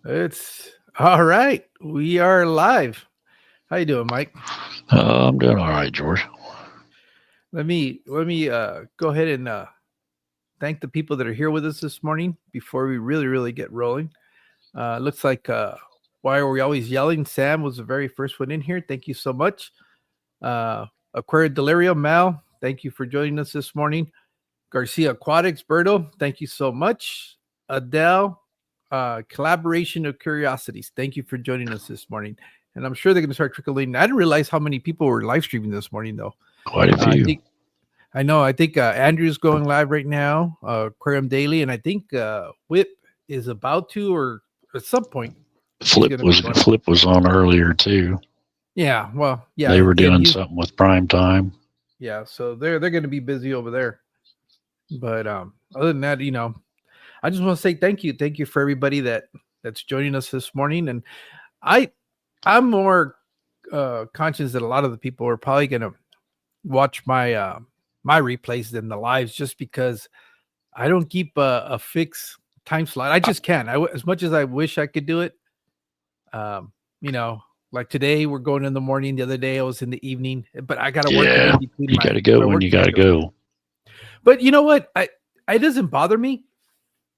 It's all right. We are live. How you doing, Mike? I'm doing all right, George. Let me go ahead and thank the people that are here with us this morning before we really get rolling. Looks like why are we always yelling? Sam was the very first one in here. Thank you so much. Aquaria Delirium, Mal, thank you for joining us this morning. Garcia Aquatics, Berto, thank you so much. Adele, Collaboration of Curiosities, thank you for joining us this morning. And I'm sure they're going to start trickling. I didn't realize how many people were live streaming this morning, though. Quite a I few. think I know. I think Andrew's going live right now, Aquarium Daily, and I think Whip is about to, or at some point, he's Flip going to be was going. Flip was on earlier too. Yeah, well, yeah, They were and doing he's something with prime time. yeah. So they're going to be busy over there. But other than that, I just want to say thank you for everybody that's joining us this morning. And I I'm more conscious that a lot of the people are probably going to watch my replays than the lives, just because I don't keep a fixed time slot. I just can't. As much as I wish I could do it. Um, you know, like today we're going in the morning. The other day I was in the evening, but I got to work it Yeah, in between you got my to go my when work you got to schedule. go. But you know what? It doesn't bother me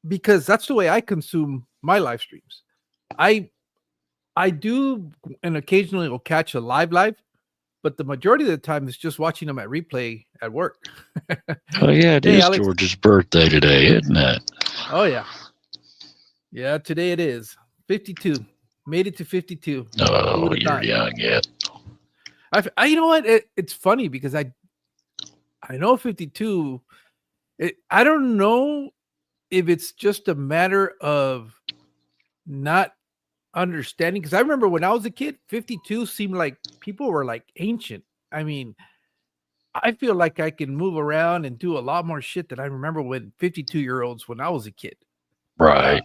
because that's the way I consume my live streams. I I do, and occasionally will catch a live, but the majority of the time is just watching them at replay at work. Oh yeah, it Hey, is Alex. George's birthday today, isn't it? Oh yeah, yeah. Today it is 52. Made it to 52. Who would Oh, have you're thought? young yet. You know what? It's funny because I know 52. I don't know if it's just a matter of not understanding, because I remember when I was a kid, 52 seemed like people were like ancient. I mean, I feel like I can move around and do a lot more shit than I remember when 52-year-olds when I was a kid. Uh, Right.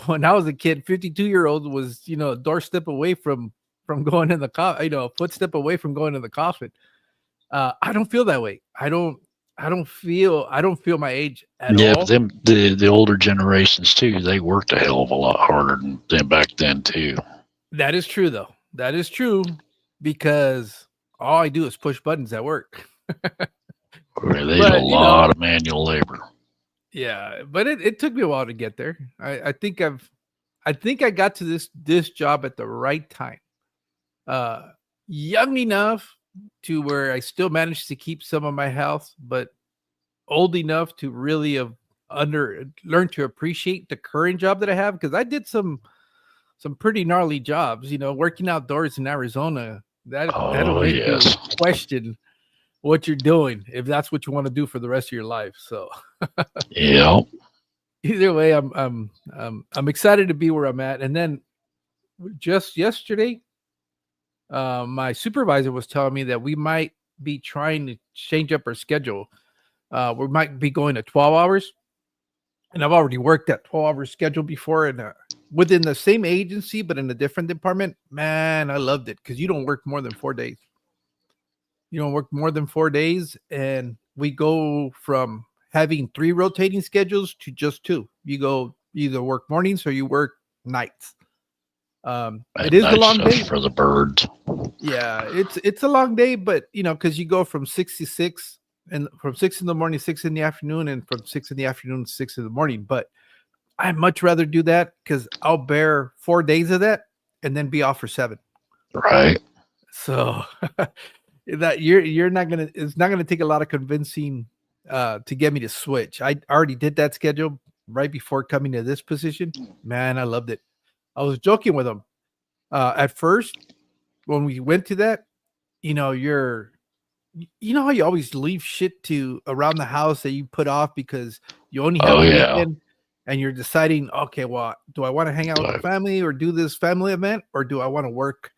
when I was a kid, 52-year-old was, a doorstep away from going in the coffin, a footstep away from going in the coffin. I don't feel that way. I don't feel my age at Yeah, but all. the older generations too, they worked a hell of a lot harder than back then too. That is true, though. That is true, because all I do is push buttons at work. Where they did a But lot of manual labor. yeah, but it took me a while to get there. I think I got to this job at the right time. Uh Young enough to where I still managed to keep some of my health, but old enough to really have under learn to appreciate the current job that I have, because I did some pretty gnarly jobs, working outdoors in Arizona. That'll Oh make you yes. question what you're doing if that's what you want to do for the rest of your life. So Yeah. either way, I'm excited to be where I'm at. And then just yesterday, my supervisor was telling me that we might be trying to change up our schedule. We might be going to 12 hours, and I've already worked that 12-hour schedule before, and within the same agency but in a different department. Man, I loved it because you don't work more than 4 days. You don't work more than 4 days, and we go from having three rotating schedules to just two. You go either work mornings or you work nights. It And is a nice long stuff day. for the birds. Yeah, it's a long day, but because you go from 6 to 6, and from 6 in the morning, 6 in the afternoon, and from 6 in the afternoon to 6 in the morning. But I'd much rather do that because I'll bear 4 days of that and then be off for 7. Right. So that you're not gonna it's not gonna take a lot of convincing to get me to switch. I already did that schedule right before coming to this position. Man, I loved it. I was joking with him at first when we went to that. You're you know how you always leave shit to around the house that you put off because you only have Oh the yeah. weekend, and you're deciding, okay, well, do I want to hang out with the Right. family or do this family event, or do I want to work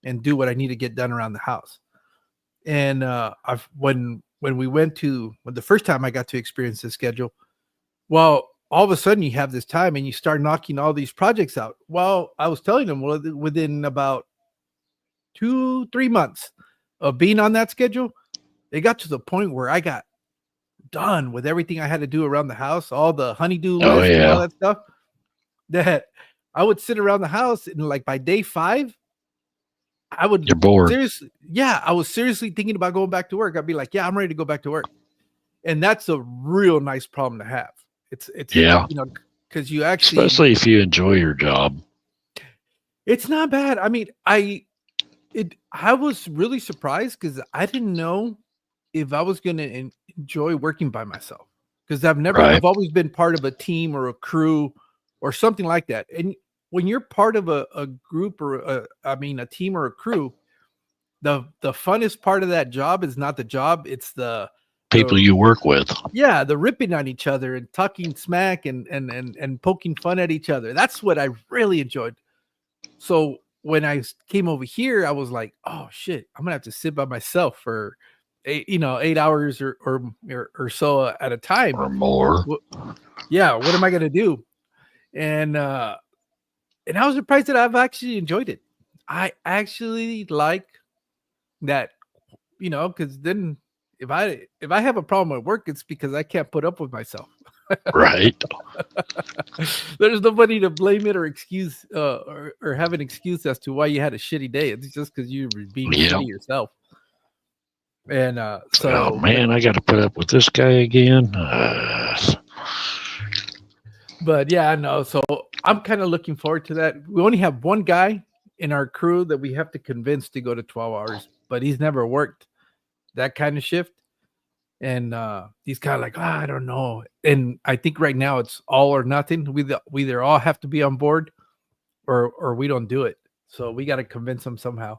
and do what I need to get done around the house? And I've when we went to when the first time I got to experience this schedule, well, all of a sudden you have this time and you start knocking all these projects out. Well, I was telling them, well, within about 2-3 months of being on that schedule, it got to the point where I got done with everything I had to do around the house, all the honeydew Oh list and all yeah. that stuff, that I would sit around the house and like by day 5, I would You're bored. seriously, yeah, I was seriously thinking about going back to work. I'd be like, yeah, I'm ready to go back to work. And that's a real nice problem to have. It's Yeah. because you actually, Especially if you enjoy your job. it's not bad. I mean, I was really surprised because I didn't know if I was going to enjoy working by myself, because I've always been part of a team or a crew or something like that. And when you're part of a group or a team or a crew, the funnest part of that job is not the job. It's the People you work with. Yeah, the ripping on each other and talking smack and poking fun at each other. That's what I really enjoyed. So when I came over here, I was like, oh shit, I'm gonna have to sit by myself for 8 hours or so at a time or more. Yeah, what am I gonna do? And I was surprised that I've actually enjoyed it. I actually like that, because then if I have a problem at work, it's because I can't put up with myself. Right. There's nobody to blame it or excuse or have an excuse as to why you had a shitty day. It's just because you were being shitty yourself. And so, oh man, I got to put up with this guy again. But yeah, I know. So I'm kind of looking forward to that. We only have one guy in our crew that we have to convince to go to 12 hours, but he's never worked that kind of shift. And he's kind of like, I don't know. And I think right now it's all or nothing. We either all have to be on board or we don't do it. So we got to convince him somehow.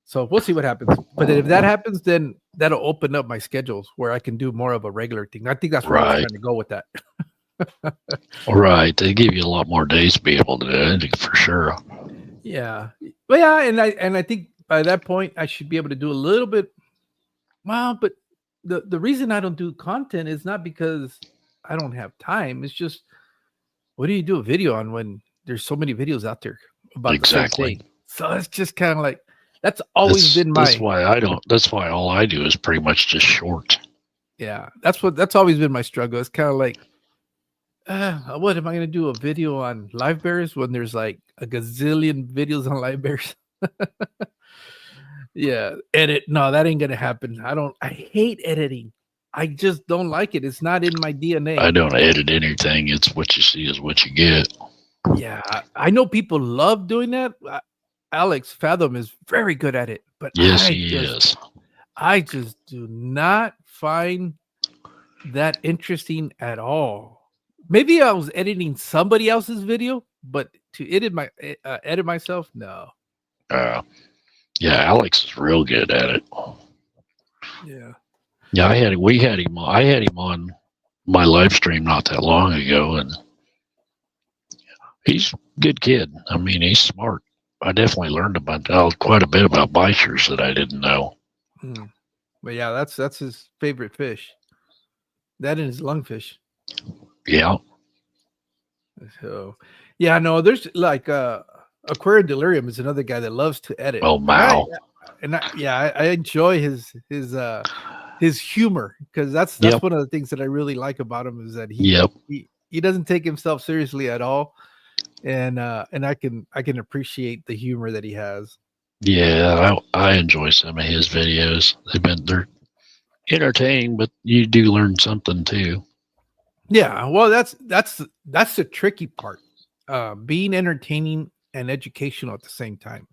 So we'll see what happens. But if that happens, then that'll open up my schedules where I can do more of a regular thing. I think that's where I was trying to go with that. Right. They give you a lot more days to be able to do it for sure. Yeah. But yeah, and I think by that point I should be able to do a little bit. Well, but the reason I don't do content is not because I don't have time. It's just, what do you do a video on when there's so many videos out there about the same thing? So it's just kind of like, that's always been my. That's why all I do is pretty much just short. Yeah, that's always been my struggle. It's kind of like, what am I going to do a video on live bears when there's like a gazillion videos on live bears? Yeah, edit. No, that ain't gonna happen. I hate editing. I just don't like it. It's not in my DNA. I don't edit anything. It's what you see is what you get. Yeah, I know people love doing that. Alex Fathom is very good at it, but yes, he is. I just do not find that interesting at all. Maybe I was editing somebody else's video, but to edit myself, no. Yeah, Alex is real good at it. Yeah. Yeah, I had him on my live stream not that long ago, and he's a good kid. I mean, he's smart. I definitely learned quite a bit about bichers that I didn't know. But yeah, that's his favorite fish. That and his lungfish. Yeah. So yeah, no, there's like Aquarium Delirium is another guy that loves to edit. Oh wow. I enjoy his humor, because that's one of the things that I really like about him, is that he doesn't take himself seriously at all, and I can appreciate the humor that he has. Yeah, I enjoy some of his videos. They're entertaining, but you do learn something too. Yeah, well, that's the tricky part, being entertaining and educational at the same time.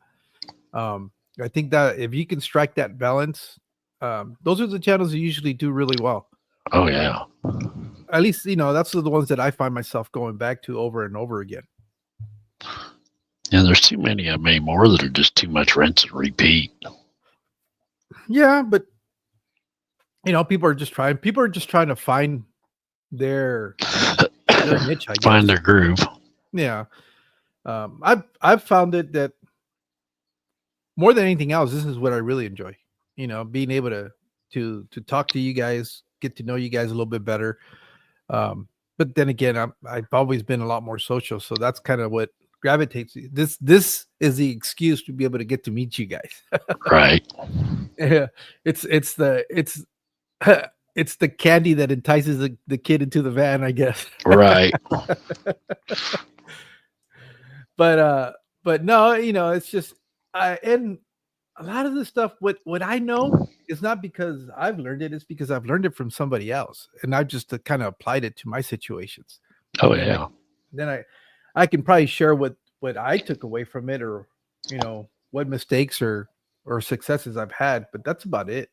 I think that if you can strike that balance, those are the channels that usually do really well. Oh yeah. At least, that's the ones that I find myself going back to over and over again. Yeah, there's too many of them anymore that are just too much rinse and repeat. Yeah, but people are just trying to find their niche, I guess. Find their groove. Yeah. I've found it that more than anything else, this is what I really enjoy. Being able to talk to you guys, get to know you guys a little bit better. But then again, I've always been a lot more social, so that's kind of what gravitates. This is the excuse to be able to get to meet you guys. Right. Yeah. It's the candy that entices the kid into the van, I guess. Right. but no, it's just and a lot of the stuff what I know is not because I've learned it, it's because I've learned it from somebody else, and I've just kind of applied it to my situations. Oh And yeah. then I can probably share what I took away from it, or what mistakes or successes I've had, but that's about it.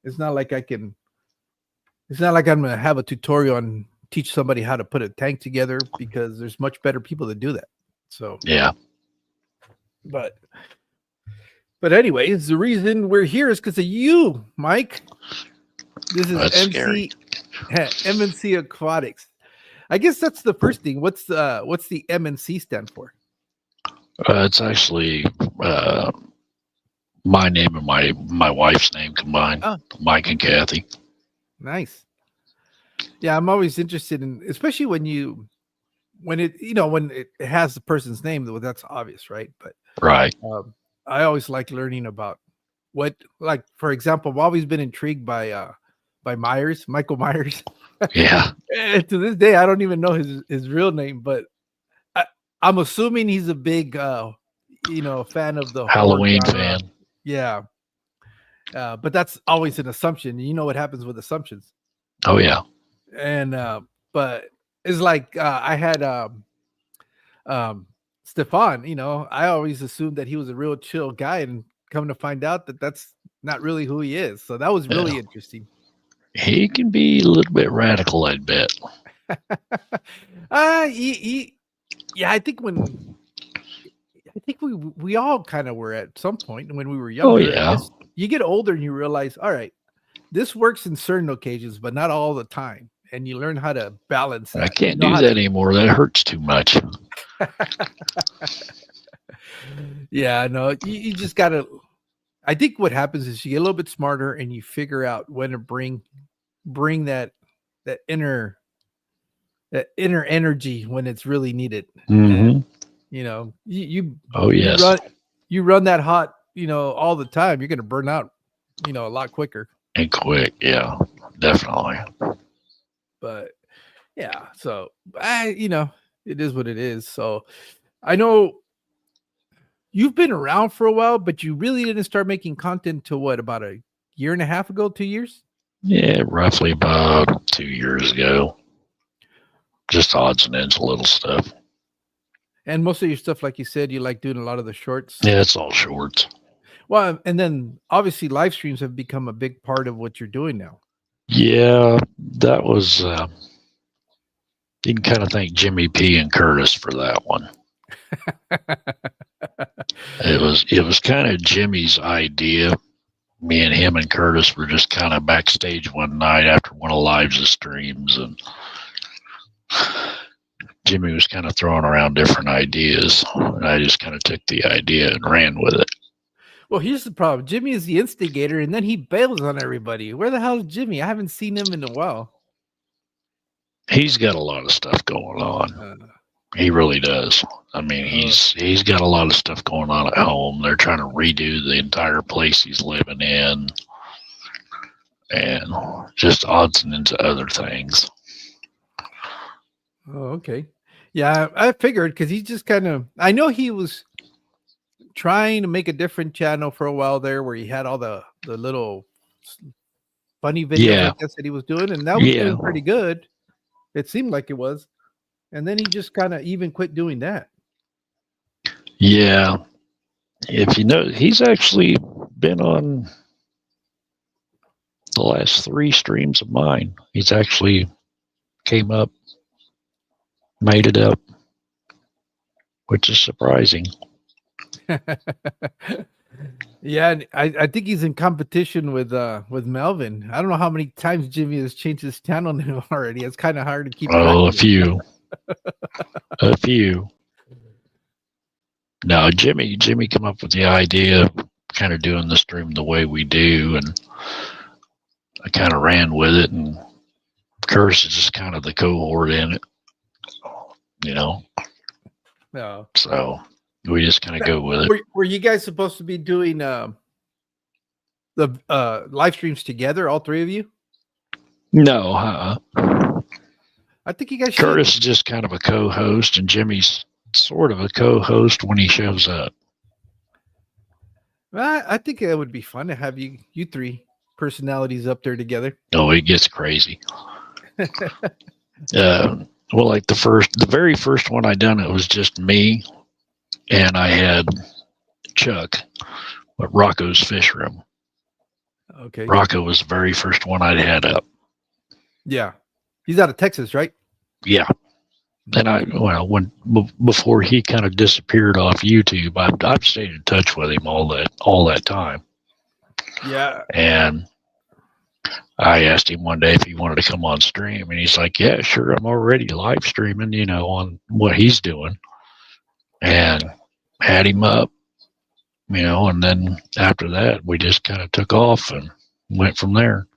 It's not like it's not like I'm gonna have a tutorial and teach somebody how to put a tank together, because there's much better people that do that. So Yeah. but anyways, the reason we're here is because of you, Mike. This is That's scary. M&C Aquatics. I guess that's the first thing. What's the M&C stand for? It's actually my name and my wife's name combined, Oh, Mike and Kathy. nice. Yeah, I'm always interested in, especially when it has the person's name, well, that's obvious, right? But Right. I always like learning about like, for example, I've always been intrigued by Michael Myers. Yeah. And to this day, I don't even know his real name, but I'm assuming he's a big fan of the horror Halloween genre. fan. Yeah. But that's always an assumption. You know what happens with assumptions. Oh yeah. And but it's like I had Stefan, I always assumed that he was a real chill guy, and come to find out that that's not really who he is. So that was really Yeah. interesting. He can be a little bit radical, I'd bet. Yeah, I think we all kind of were at some point when we were Oh younger. yeah. You get older and you realize, all right, this works in certain occasions, but not all the time. And you learn how to balance that. I can't do that anymore. That hurts too much. Yeah, no, you just gotta. I think what happens is you get a little bit smarter and you figure out when to bring that inner energy when it's really needed. Mm-hmm. And, you Oh yes. you run that hot, all the time, you're gonna burn out, a lot quicker. And quick, yeah, definitely. But yeah, so it is what it is. So I know you've been around for a while, but you really didn't start making content till what, about a year and a half ago, 2 years? Yeah, roughly about 2 years ago. Just odds and ends, little stuff. And most of your stuff, like you said, you like doing a lot of the shorts. Yeah, it's all shorts. Well, and then obviously live streams have become a big part of what you're doing now. Yeah, that was. You can kind of thank Jimmy P and Curtis for that one. It was kind of Jimmy's idea. Me and him and Curtis were just kind of backstage one night after one of Live's streams, and Jimmy was kind of throwing around different ideas, and I just kind of took the idea and ran with it. Well, here's the problem. Jimmy is the instigator, and then he bails on everybody. Where the hell is Jimmy? I haven't seen him in a while. He's got a lot of stuff going on. He really does. I mean, he's got a lot of stuff going on at home. They're trying to redo the entire place he's living in, and just odds and ends of other things. Oh, okay. Yeah, I figured, because he's just kind of. I know he was trying to make a different channel for a while there, where he had all the little funny videos, I guess, that he was doing, and that was doing pretty good. It seemed like it was. And then he just kind of even quit doing that. Yeah. If you know, he's actually been on the last 3 streams of mine. He's actually came up, made it up, which is surprising. Yeah, I think he's in competition with Melvin. I don't know how many times Jimmy has changed his channel name already. It's kind of hard to keep track Oh, of a few. A few. No, Jimmy came up with the idea of kind of doing the stream the way we do, and I kind of ran with it, and Curse is just kind of the cohort in it, No. So we just kind of go with it. Were you guys supposed to be doing the live streams together, all 3 of you? No, I think you guys Curtis is just kind of a co-host, and Jimmy's sort of a co-host when he shows up. I think it would be fun to have you three personalities up there together. Oh, it gets crazy. Well, like the very first one I done, it was just me, and I had Chuck at Rocco's Fish Room. Okay. Rocco was the very first one I'd had up. Yeah. He's out of Texas, right? Yeah. And before he kind of disappeared off YouTube, I've stayed in touch with him all that time. Yeah. And I asked him one day if he wanted to come on stream, and he's like, "Yeah, sure. I'm already live streaming, on what he's doing." And had him up, and then after that, we just kind of took off and went from there.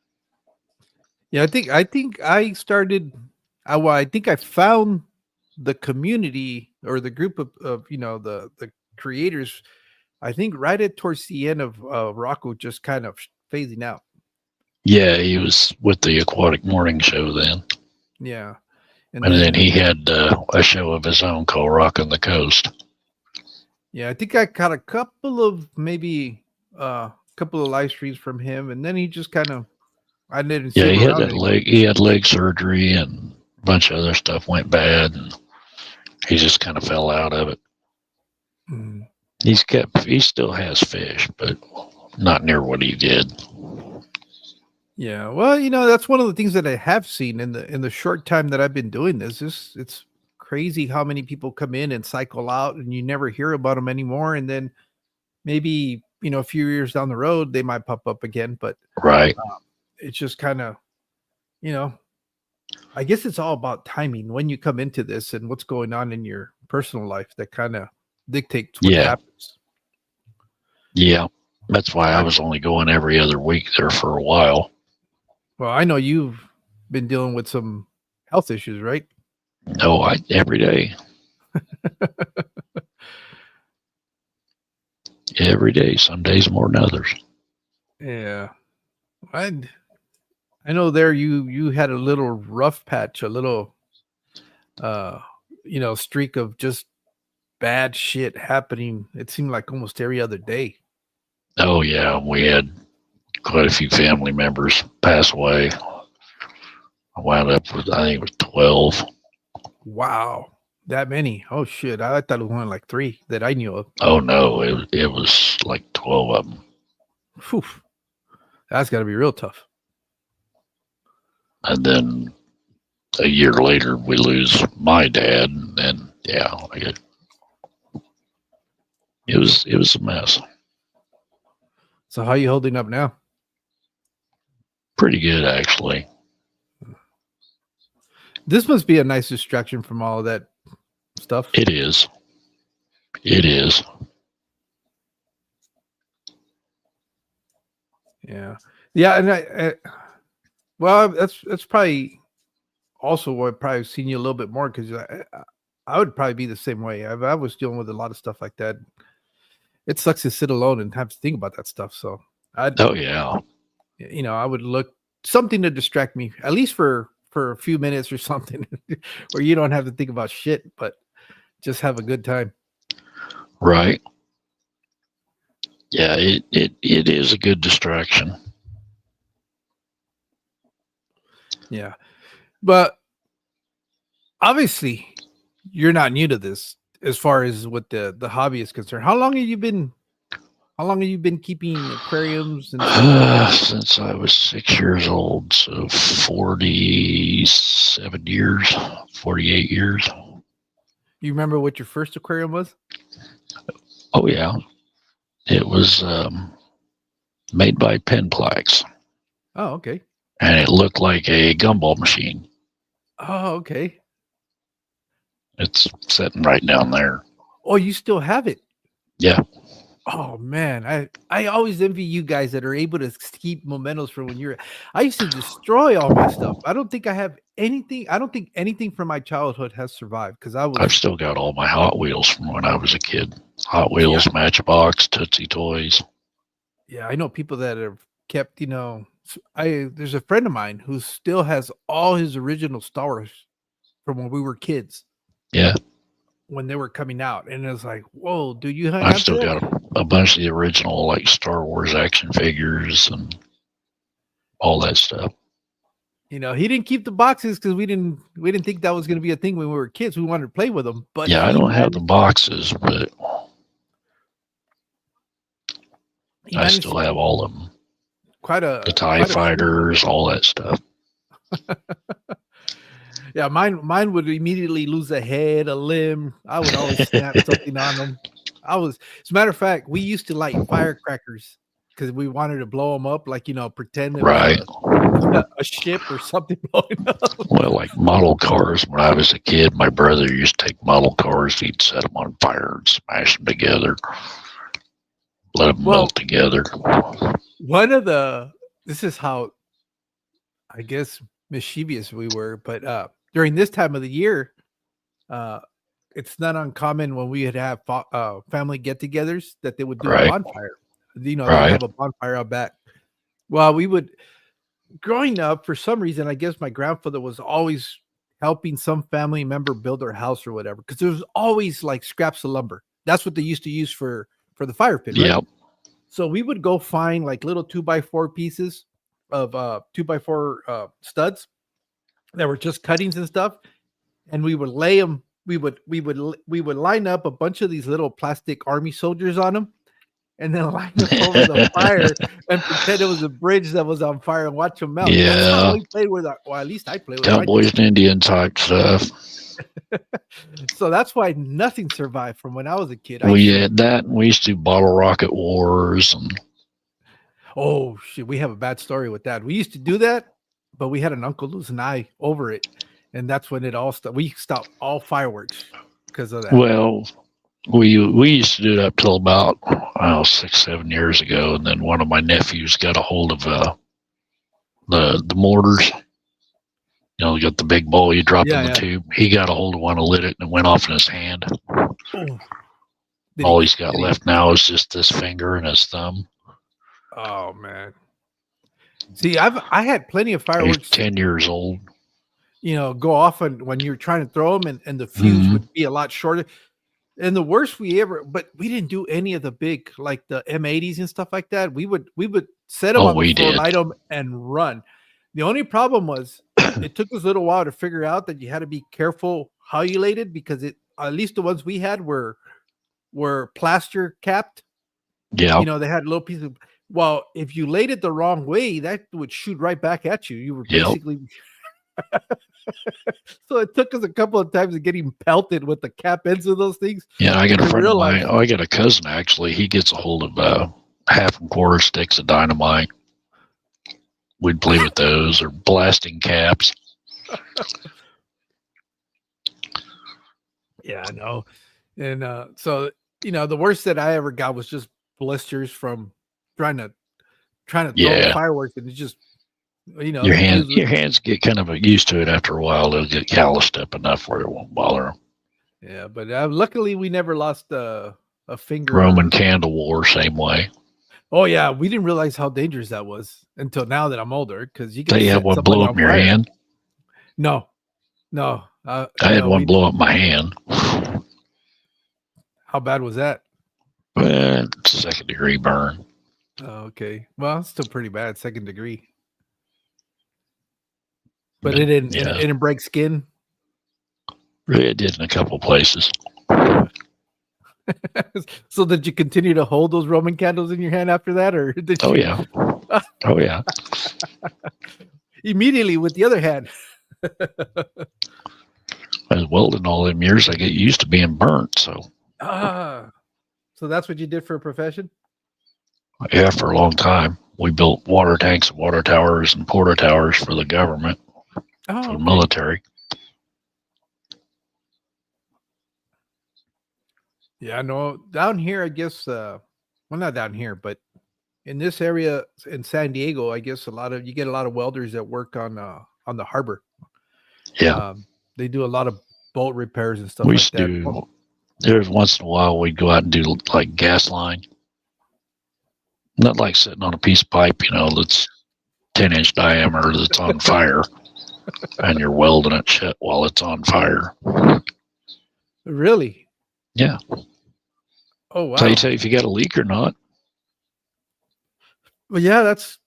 Yeah, I think I started. I think I found the community or the group of the creators. I think right at towards the end of Rocco just kind of phasing out. Yeah, he was with the Aquatic Morning Show then. Yeah, and then he had a show of his own called Rock on the Coast. Yeah, I think I caught a couple of live streams from him, and then he just kind of I didn't see. Yeah, he had that leg. He had leg surgery, and a bunch of other stuff went bad, and he just kind of fell out of it. Mm. He still has fish, but not near what he did. Yeah, well, that's one of the things that I have seen in the short time that I've been doing this. It's crazy how many people come in and cycle out, and you never hear about them anymore. And then maybe a few years down the road they might pop up again. But right, it's just kind of I guess it's all about timing when you come into this and what's going on in your personal life that kind of dictates what happens. Yeah, that's why I was only going every other week there for a while. Well, I know you've been dealing with some health issues, right? No, every day. Every day, some days more than others. Yeah. I know there you had a little rough patch, a little streak of just bad shit happening. It seemed like almost every other day. Oh yeah, we had quite a few family members pass away. I wound up with, I think it was 12. Wow. That many? Oh shit. I thought it was only like 3 that I knew of. Oh no, it was like 12 of them. Whew. That's gotta be real tough. And then a year later we lose my dad, and it was a mess. So how are you holding up now? Pretty good, actually. This must be a nice distraction from all of that stuff. It is. It is. Yeah. Yeah, and well, that's probably also why I've probably seen you a little bit more, because I would probably be the same way. I was dealing with a lot of stuff like that. It sucks to sit alone and have to think about that stuff. So I would look something to distract me, at least for a few minutes or something, where you don't have to think about shit, but just have a good time. Right. Yeah, it is a good distraction. Yeah. But obviously you're not new to this as far as what the hobby is concerned. How long have you been keeping aquariums and stuff? Since I was 6 years old, so 47 years, 48 years. You remember what your first aquarium was? Oh yeah, it was made by Penplex. Oh, okay. And it looked like a gumball machine. Oh, okay. It's sitting right down there. Oh, you still have it? Yeah. Oh man, I always envy you guys that are able to keep mementos from when you're. I used to destroy all my stuff. I don't think I have anything. I don't think anything from my childhood has survived, because I've still got all my Hot Wheels from when I was a kid. Hot Wheels, yeah. Matchbox, Tootsie Toys. Yeah, I know people that have kept. There's a friend of mine who still has all his original Star Wars from when we were kids. Yeah. when they were coming out, and it was like, whoa, dude, you hung I've on to still that? got a bunch of the original like Star Wars action figures and all that stuff. He didn't keep the boxes because we didn't think that was going to be a thing when we were kids. We wanted to play with them, but Yeah, I he don't have the managed. boxes, but He I managed still have all of them. quite The a TIE fighters, all that stuff. Yeah, mine would immediately lose a head, a limb. I would always snap something on them. As a matter of fact, we used to light firecrackers because we wanted to blow them up, like pretend it was Right. a ship or something blowing up. Well, like model cars, when I was a kid, my brother used to take model cars, he'd set them on fire and smash them together, let them melt together. This is how, I guess, mischievous we were, but during this time of the year, it's not uncommon when we would have family get-togethers that they would do a bonfire. They'd have a bonfire out back. Well, we would, growing up, for some reason, I guess my grandfather was always helping some family member build their house or whatever, because there was always like scraps of lumber. That's what they used to use for the fire pit, right? Yep. So we would go find like little 2x4 pieces of 2x4 studs that were just cuttings and stuff, and we would lay them. We would line up a bunch of these little plastic army soldiers on them, and then line them over the fire and pretend it was a bridge that was on fire and watch them melt. Yeah. That's how we played with at least I played with Cowboys and Indian type stuff. So that's why nothing survived from when I was a kid. We had that, and we used to do bottle rocket wars. And oh shit, we have a bad story with that. We used to do that, but we had an uncle lose an eye over it, and that's when it all stopped. We stopped all fireworks because of that. Well, we used to do that till about 6-7 years ago, and then one of my nephews got a hold of the mortars. You got the big bowl you drop in the tube. He got a hold of one and lit it, and it went off in his hand. All he's got left now is just this finger and his thumb. Oh man! See, I had plenty of fireworks. He's 10 years old. Go off when you're trying to throw them, and the fuse would be a lot shorter. And the worst but we didn't do any of the big, like the M80s and stuff like that. We would set them on the floor, light them, and run. The only problem was it took us a little while to figure out that you had to be careful how you laid it, because at least the ones we had were plaster capped. Yeah. They had a little piece of, well, if you laid it the wrong way, that would shoot right back at you. You were basically so it took us a couple of times of getting pelted with the cap ends of those things. Yeah, I got a friend of mine. I got a cousin actually. He gets a hold of half and quarter sticks of dynamite. We'd play with those, or blasting caps. Yeah, I know. And so the worst that I ever got was just blisters from trying to throw fireworks, and it's just your hands get kind of used to it after a while. They'll get calloused up enough where it won't bother them. Yeah, but luckily we never lost a finger. Roman candle war, same way. Oh yeah, we didn't realize how dangerous that was until now that I'm older, because you can. They have one blow up your hand. No. I had one blow up my hand. How bad was that? It's a 2nd degree burn. Oh, okay. Well, it's still pretty bad, 2nd degree. But it didn't break skin. It did in a couple places. So did you continue to hold those Roman candles in your hand after that, or did you? Oh yeah. Immediately with the other hand. I was welding all them years. I get used to being burnt. So that's what you did for a profession? Yeah, for a long time. We built water tanks and water towers and porta towers for the government, for the military. Yeah, no, down here, I guess, well, not down here, but in this area in San Diego, I guess you get a lot of welders that work on the harbor. Yeah. They do a lot of boat repairs and stuff like that. There's once in a while we'd go out and do like gas line. Not like sitting on a piece of pipe, that's 10-inch diameter that's on fire and you're welding it shut while it's on fire. Really? Yeah. Oh wow. So you tell you if you got a leak or not. Well, yeah, that's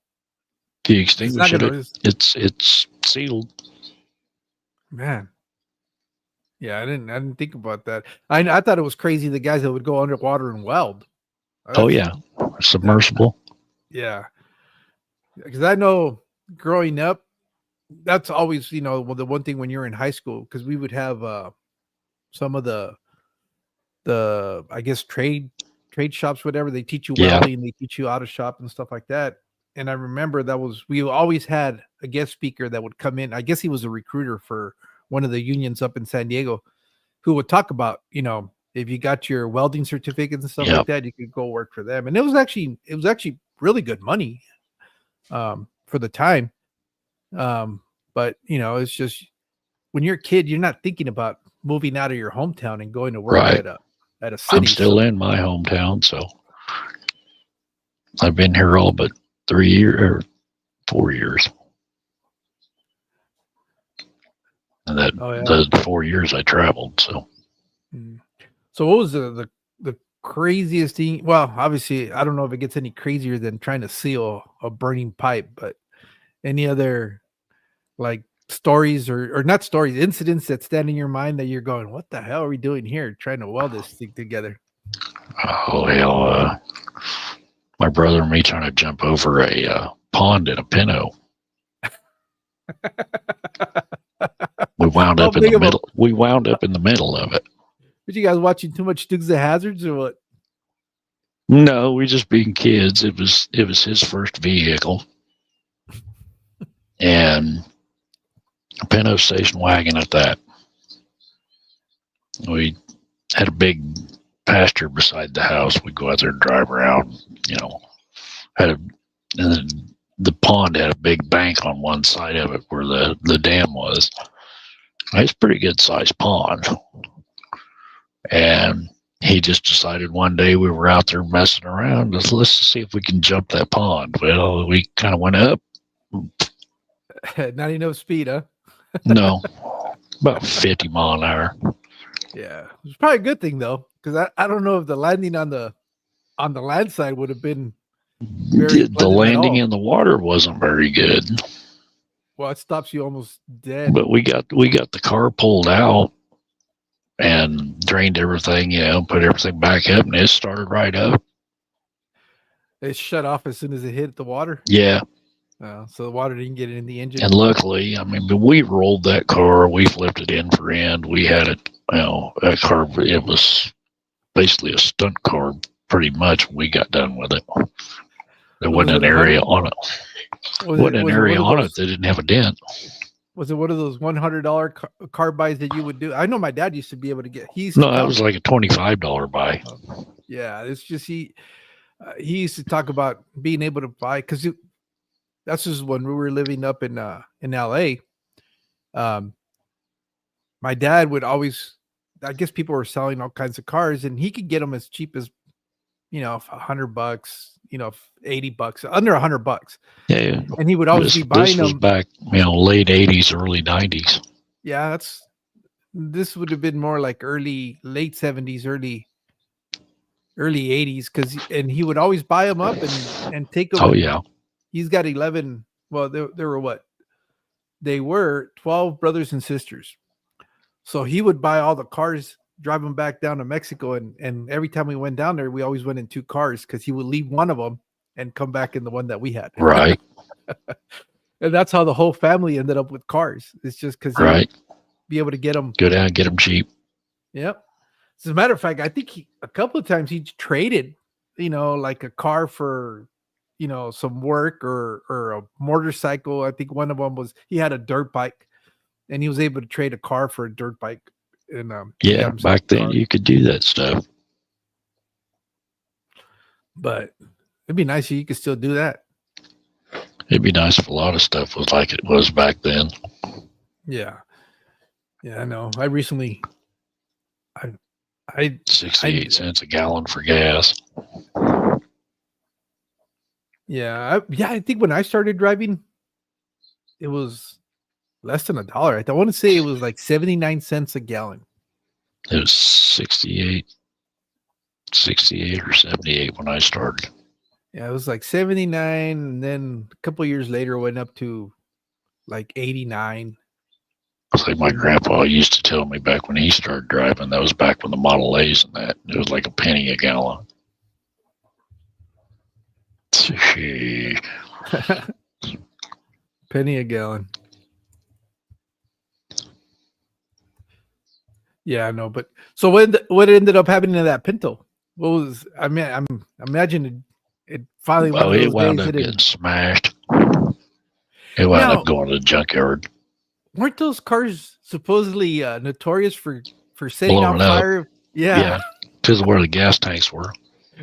If you it's not extinguish gonna. it's sealed. Man. Yeah, I didn't think about that. I thought it was crazy the guys that would go underwater and weld. Oh That's yeah, that. submersible. Yeah, because I know growing up, that's always well, the one thing when you're in high school, because we would have some of the I guess trade shops, whatever, they teach you Yeah, welding, they teach you how to shop and stuff like that. And I remember we always had a guest speaker that would come in. I guess he was a recruiter for one of the unions up in San Diego, who would talk about, if you got your welding certificates and stuff yeah, like that, you could go work for them. And it was actually really good money for the time. But it's just when you're a kid, you're not thinking about moving out of your hometown and going to work right. at a I'm city. still So in my hometown, so I've been here all but 3 years or 4 years, and that oh yeah. the 4 years I traveled. So Mm. So what was the craziest thing? Well, obviously, I don't know if it gets any crazier than trying to seal a burning pipe, but any other like stories or not stories, incidents that stand in your mind that you're going, what the hell are we doing here trying to weld this thing together? oh hell, my brother and me trying to jump over a pond in a pinto. We wound How up in the big of a middle. We wound up in the middle of it. Were you guys watching too much Dukes of Hazards or what? No, we just being kids. It was his first vehicle, and a pinto station wagon at that. We had a big pasture beside the house. We'd go out there and drive around. Had a and then the pond had a big bank on one side of it where the dam was. It's a pretty good sized pond. And he just decided one day we were out there messing around. Let's see if we can jump that pond. Well, we kind of went up. Not enough speed, huh? No, about 50 mile an hour. Yeah. It's probably a good thing though, because I don't know if the landing on the land side would have been very The pleasant at landing all. in the water wasn't very good, Well, it stops you almost dead. but we got the car pulled out and drained everything, put everything back up, and it started right up. It shut off as soon as it hit the water. Yeah, So the water didn't get in the engine. and luckily, I mean, we rolled that car, we flipped it end for end. We had it, that car. It was basically a stunt car, pretty much. When we got done with it. There wasn't an area on it. Wasn't an area on it that didn't have a dent. Was it one of those $100 car buys that you would do? I know my dad used to be able to get. No, that was like a $25 buy. Yeah, it's just he used to talk about being able to buy, because that's just when we were living up in LA. My dad would always, I guess people were selling all kinds of cars, and he could get them as cheap as $100, $80, under $100. Yeah, and he would always be buying this was them back, late '80s, early '90s. Yeah, this would have been more like late 70s, early 80s, and he would always buy them up and take them. Oh yeah. He's got 11. Well, there were what? They were 12 brothers and sisters. So he would buy all the cars, drive them back down to Mexico, and every time we went down there, we always went in two cars, because he would leave one of them and come back in the one that we had. Right. And that's how the whole family ended up with cars. It's just because right. Be able to get them. Go down and get them cheap. Yep. As a matter of fact, I think a couple of times he traded, like a car for, some work or a motorcycle. I think one of them was, he had a dirt bike, and he was able to trade a car for a dirt bike. And yeah, back then you could do that stuff. But it'd be nice if you could still do that. It'd be nice if a lot of stuff was like it was back then. Yeah. Yeah, I know. I recently, I 68 cents a gallon for gas. Yeah, I think when I started driving, it was less than $1. I want to say it was like 79 cents a gallon. It was 68 or 78 when I started. Yeah, it was like 79, and then a couple years later went up to like 89. It's like my grandpa used to tell me back when he started driving. That was back when the Model A's and that. It was like a penny a gallon. Penny a gallon. Yeah, I know. But so what ended up happening to that Pinto? What was? I mean, I'm imagining it finally one of it those wound days up that getting smashed. It wound up going to the junkyard. Weren't those cars supposedly notorious for setting blowing on up. fire? Yeah, because of where the gas tanks were.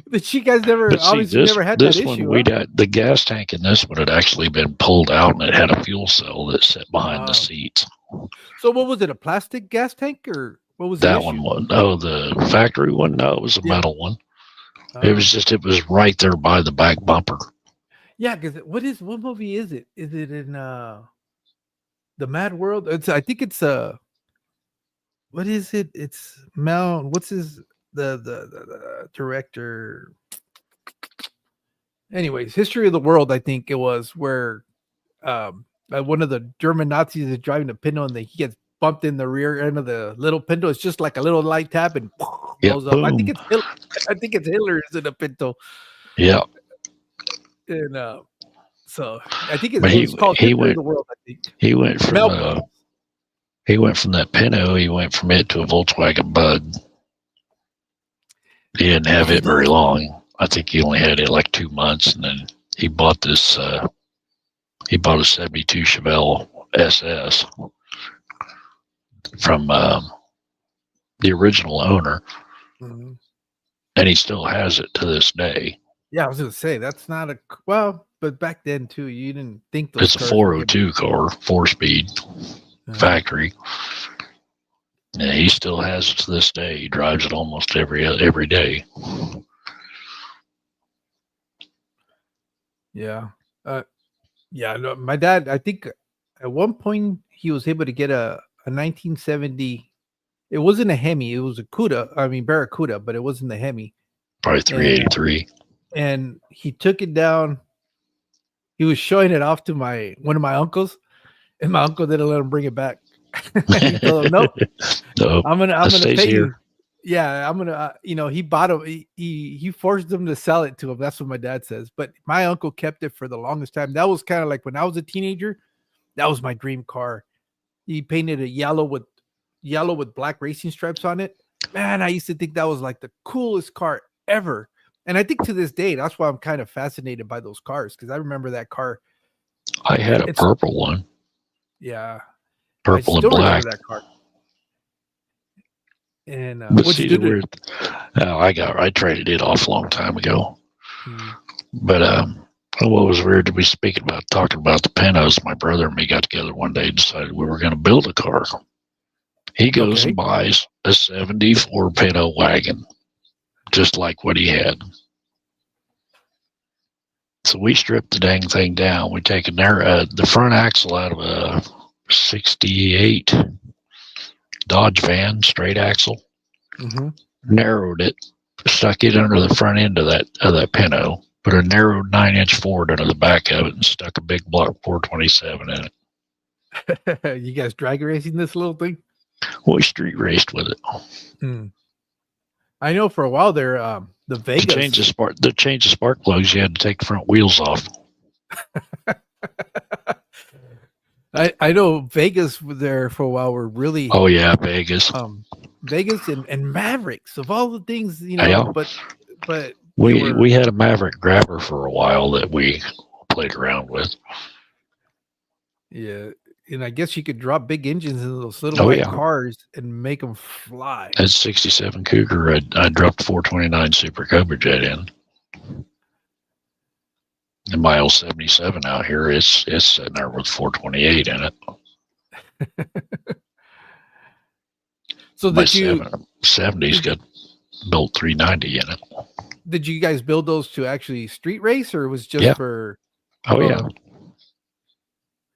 But you guys never But see, obviously never had that one, issue. we got the gas tank in this one had actually been pulled out, and it had a fuel cell that sat behind the seats. So what was it? A plastic gas tank, or what was that one? Was the factory one? No, it was a metal one. It was right there by the back bumper. Yeah, because what movie is it? Is it in the Mad World? I think it's what is it? It's Mel. What's his the director? Anyways, History of the World. I think it was where one of the German Nazis is driving a Pinto and he gets bumped in the rear end of the little Pinto. It's just like a little light tap and blows up. I think it's Hitler's in a Pinto. Yeah. And so I think it's called History of the World. I think he went from that Pinto. He went from it to a Volkswagen Bug. He didn't have it very long. I think he only had it like 2 months, and then he bought this. He bought a '72 Chevelle SS from the original owner, and he still has it to this day. Yeah, I was going to say that's not but back then too, you didn't think it's a 402 car, 4-speed factory. Yeah, he still has it to this day. He drives it almost every day. Yeah. No, my dad, I think at one point he was able to get a 1970. It wasn't a Hemi. It was a Barracuda, but it wasn't the Hemi. Probably 383. And he took it down. He was showing it off to one of my uncles, and my uncle didn't let him bring it back. He told him, nope. I'm gonna pay you. Yeah, I'm gonna. He bought him. He forced him to sell it to him. That's what my dad says. But my uncle kept it for the longest time. That was kind of like when I was a teenager. That was my dream car. He painted it yellow with black racing stripes on it. Man, I used to think that was like the coolest car ever. And I think to this day, that's why I'm kind of fascinated by those cars, because I remember that car. I had a purple one. Yeah. Purple and black. That car. And I traded it off a long time ago. But what was weird to be talking about the Pintos, my brother and me got together one day and decided we were going to build a car. He goes and buys a 74 Pinto wagon, just like what he had. So we stripped the dang thing down. We taken the front axle out of a 68 Dodge van, straight axle, narrowed it, stuck it under the front end of that Pinto, put a narrowed 9-inch Ford under the back of it, and stuck a big block 427 in it. You guys drag racing this little thing? We street raced with it. I know for a while there, the Vegas. To change the spark plugs, you had to take the front wheels off. I know Vegas there for a while were really. Oh yeah, Vegas. Vegas and Mavericks of all the things, but we had a Maverick grabber for a while that we played around with. Yeah. And I guess you could drop big engines into those little white cars and make them fly. That 67 Cougar, I dropped 429 Super Cobra Jet in. And my old 77 out here is sitting there with 428 in it. So my 70's got built 390 in it. Did you guys build those to actually street race, or was just for? Oh yeah.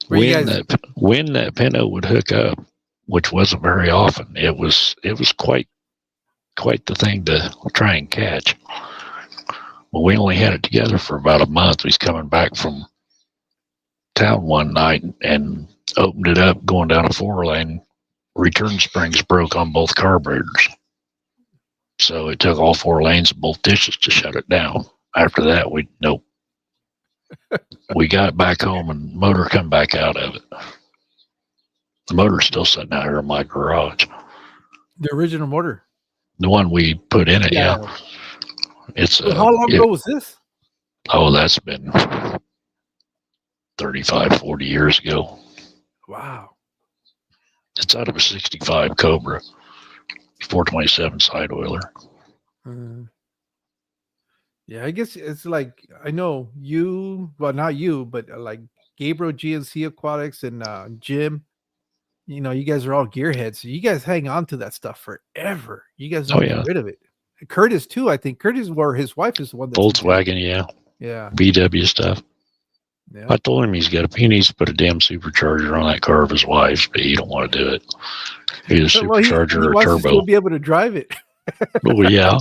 When that Pinto would hook up, which wasn't very often, it was quite quite the thing to try and catch. Well, we only had it together for about a month. He's coming back from town one night and opened it up going down a 4-lane. Return springs broke on both carburetors. So it took all 4 lanes of both dishes to shut it down. After that, we got back home and motor come back out of it. The motor's still sitting out here in my garage. The original motor. The one we put in it, yeah. It's how long ago was this? Oh, that's been 35, 40 years ago. Wow. It's out of a 65 Cobra, 427 side oiler. Yeah, I guess it's like, I know you, well, not you, but like Gabriel GNC Aquatics and Jim, you know, you guys are all gearheads. So you guys hang on to that stuff forever. You guys don't get rid of it. Curtis too, I think. Curtis, or his wife, is the one that's Volkswagen, yeah. BW stuff. Yeah. I told him he needs to put a damn supercharger on that car of his wife's, but he don't want to do it. Either supercharger he or wants turbo. To still be able to drive it. Oh yeah.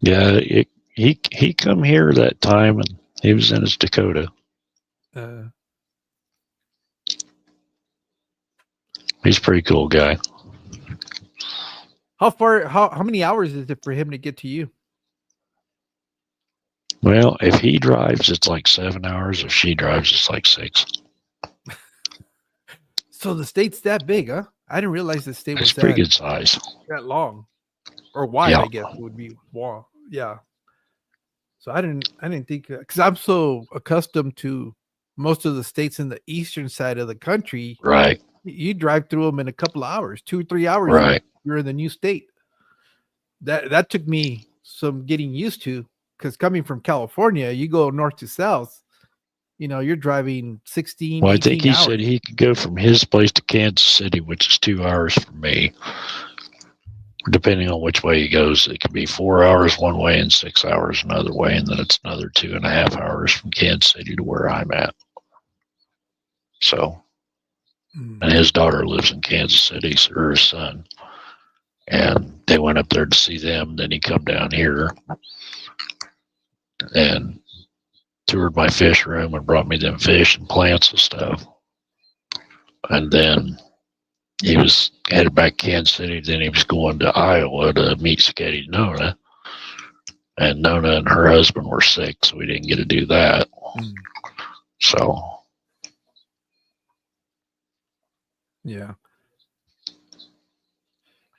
Yeah, he come here that time and he was in his Dakota. He's a pretty cool guy. How many hours is it for him to get to you? Well, if he drives, it's like 7 hours. If she drives, it's like 6. So the state's that big, huh? I didn't realize the state was pretty good size. That long. Or wide, I guess it would be. Wow. Yeah. So I didn't think, because I'm so accustomed to most of the states in the eastern side of the country. Right. You drive through them in a couple of hours, 2 or 3 hours. Right. You're in the new state. That took me some getting used to, because coming from California, you go north to south, you know, you're driving 16, well, I think he hours. Said he could go from his place to Kansas City, which is 2 hours from me. Depending on which way he goes, it could be 4 hours one way and 6 hours another way, and then it's another 2.5 hours from Kansas City to where I'm at. So, and his daughter lives in Kansas City, or his son, and they went up there to see them. Then he come down here and toured my fish room and brought me them fish and plants and stuff. And then he was headed back to Kansas City. Then he was going to Iowa to meet Sketty Nona. And Nona and her husband were sick, so we didn't get to do that. So. Yeah.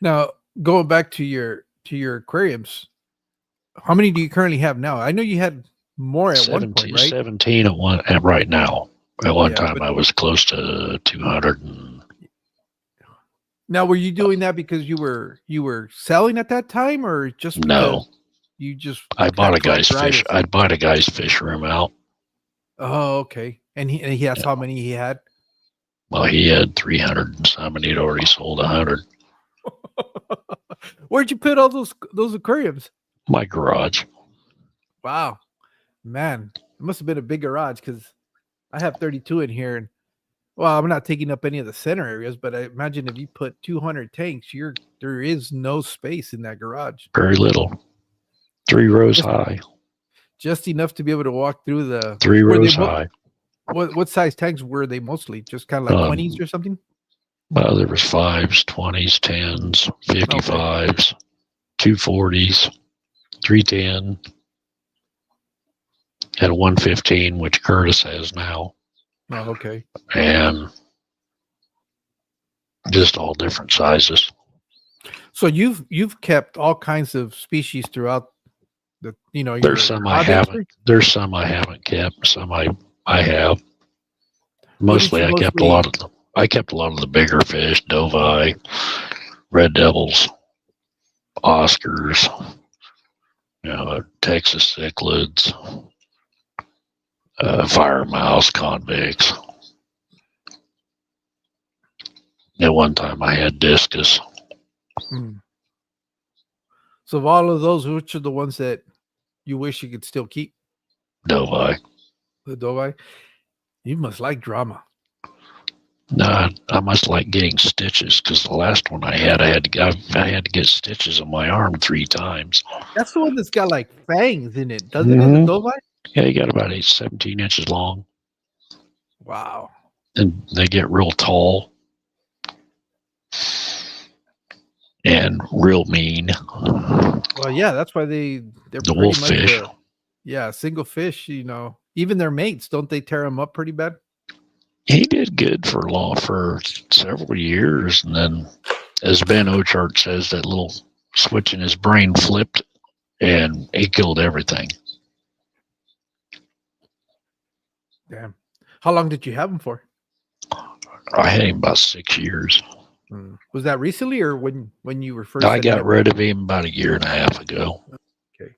Now, going back to your aquariums, how many do you currently have now? I know you had more at 17, one point, right? 17 at right now. At one time, I was close to 200. Now, were you doing that because you were selling at that time, or just no? You just I bought a guy's fish. I bought a guy's fish room out. Oh, okay. And he that's how many he had. Well, he had 300 and some, and he'd already sold 100. Where'd you put all those aquariums? My garage. Wow, man, it must have been a big garage, because I have 32 in here, and well, I'm not taking up any of the center areas, but I imagine if you put 200 tanks, there is no space in that garage. Very little. 3 rows high. Just enough to be able to walk through the 3 rows high. What size tanks were they mostly? Just kind of like 20s or something? Well, there was 5s, 20s, 10s, 55s, 240s, 310, had a 115, which Curtis has now. Oh, okay. And just all different sizes. So you've kept all kinds of species throughout the, you know. There's some I haven't. There's some I haven't kept. Some I have. Mostly I kept a lot of them. I kept a lot of the bigger fish, Dovi, red devils, Oscars, you know, Texas cichlids, fire mouse, convicts. At one time I had discus. So of all of those, which are the ones that you wish you could still keep? Dovi. The Dovi. You must like drama. No, I must like getting stitches because the last one I had to get stitches on my arm 3 times. That's the one that's got like fangs in it, doesn't it? The Mm-hmm. Dovite? Yeah, he got about 17 inches long, Wow. and they get real tall and real mean. Well, yeah, that's why they're The pretty much wolffish. yeah, single fish, Even their mates, don't they tear them up pretty bad? He did good for several years, and then, as Ben Ochart says, that little switch in his brain flipped, and he killed everything. Damn. How long did you have them for? I had him about 6 years. Was that recently or when you were first? I got rid of him about 1.5 years ago. Okay.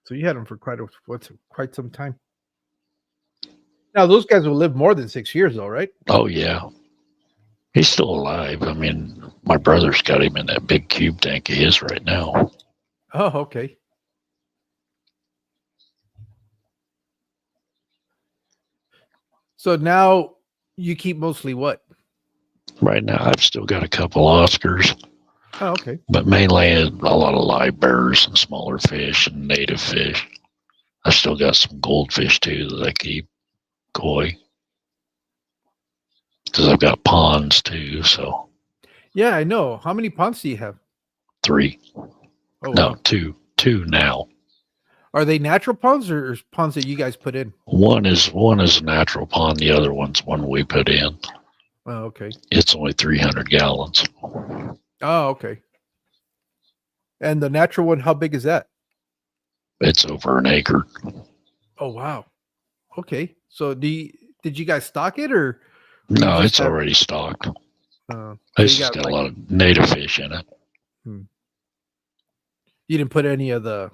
So you had him for quite some time. Now those guys will live more than 6 years, though, right? Oh yeah, he's still alive. I mean, my brother's got him in that big cube tank of his right now. Oh, okay. So now you keep mostly what? Right now, I've still got a couple Oscars. Oh, okay. But mainly a lot of live bears and smaller fish and native fish. I still got some goldfish too that I keep koi because I've got ponds too. So Yeah, I know. How many ponds do you have? 3. Oh, No, wow. 2 now. Are they natural ponds or ponds that you guys put in? One is a natural pond. The other one's one we put in. Oh, okay. It's only 300 gallons. Oh, okay. And the natural one, how big is that? It's over an acre. Oh, wow. Okay. So did you guys stock it or? No, it's already stocked. It's just got a lot of native fish in it. You didn't put any of the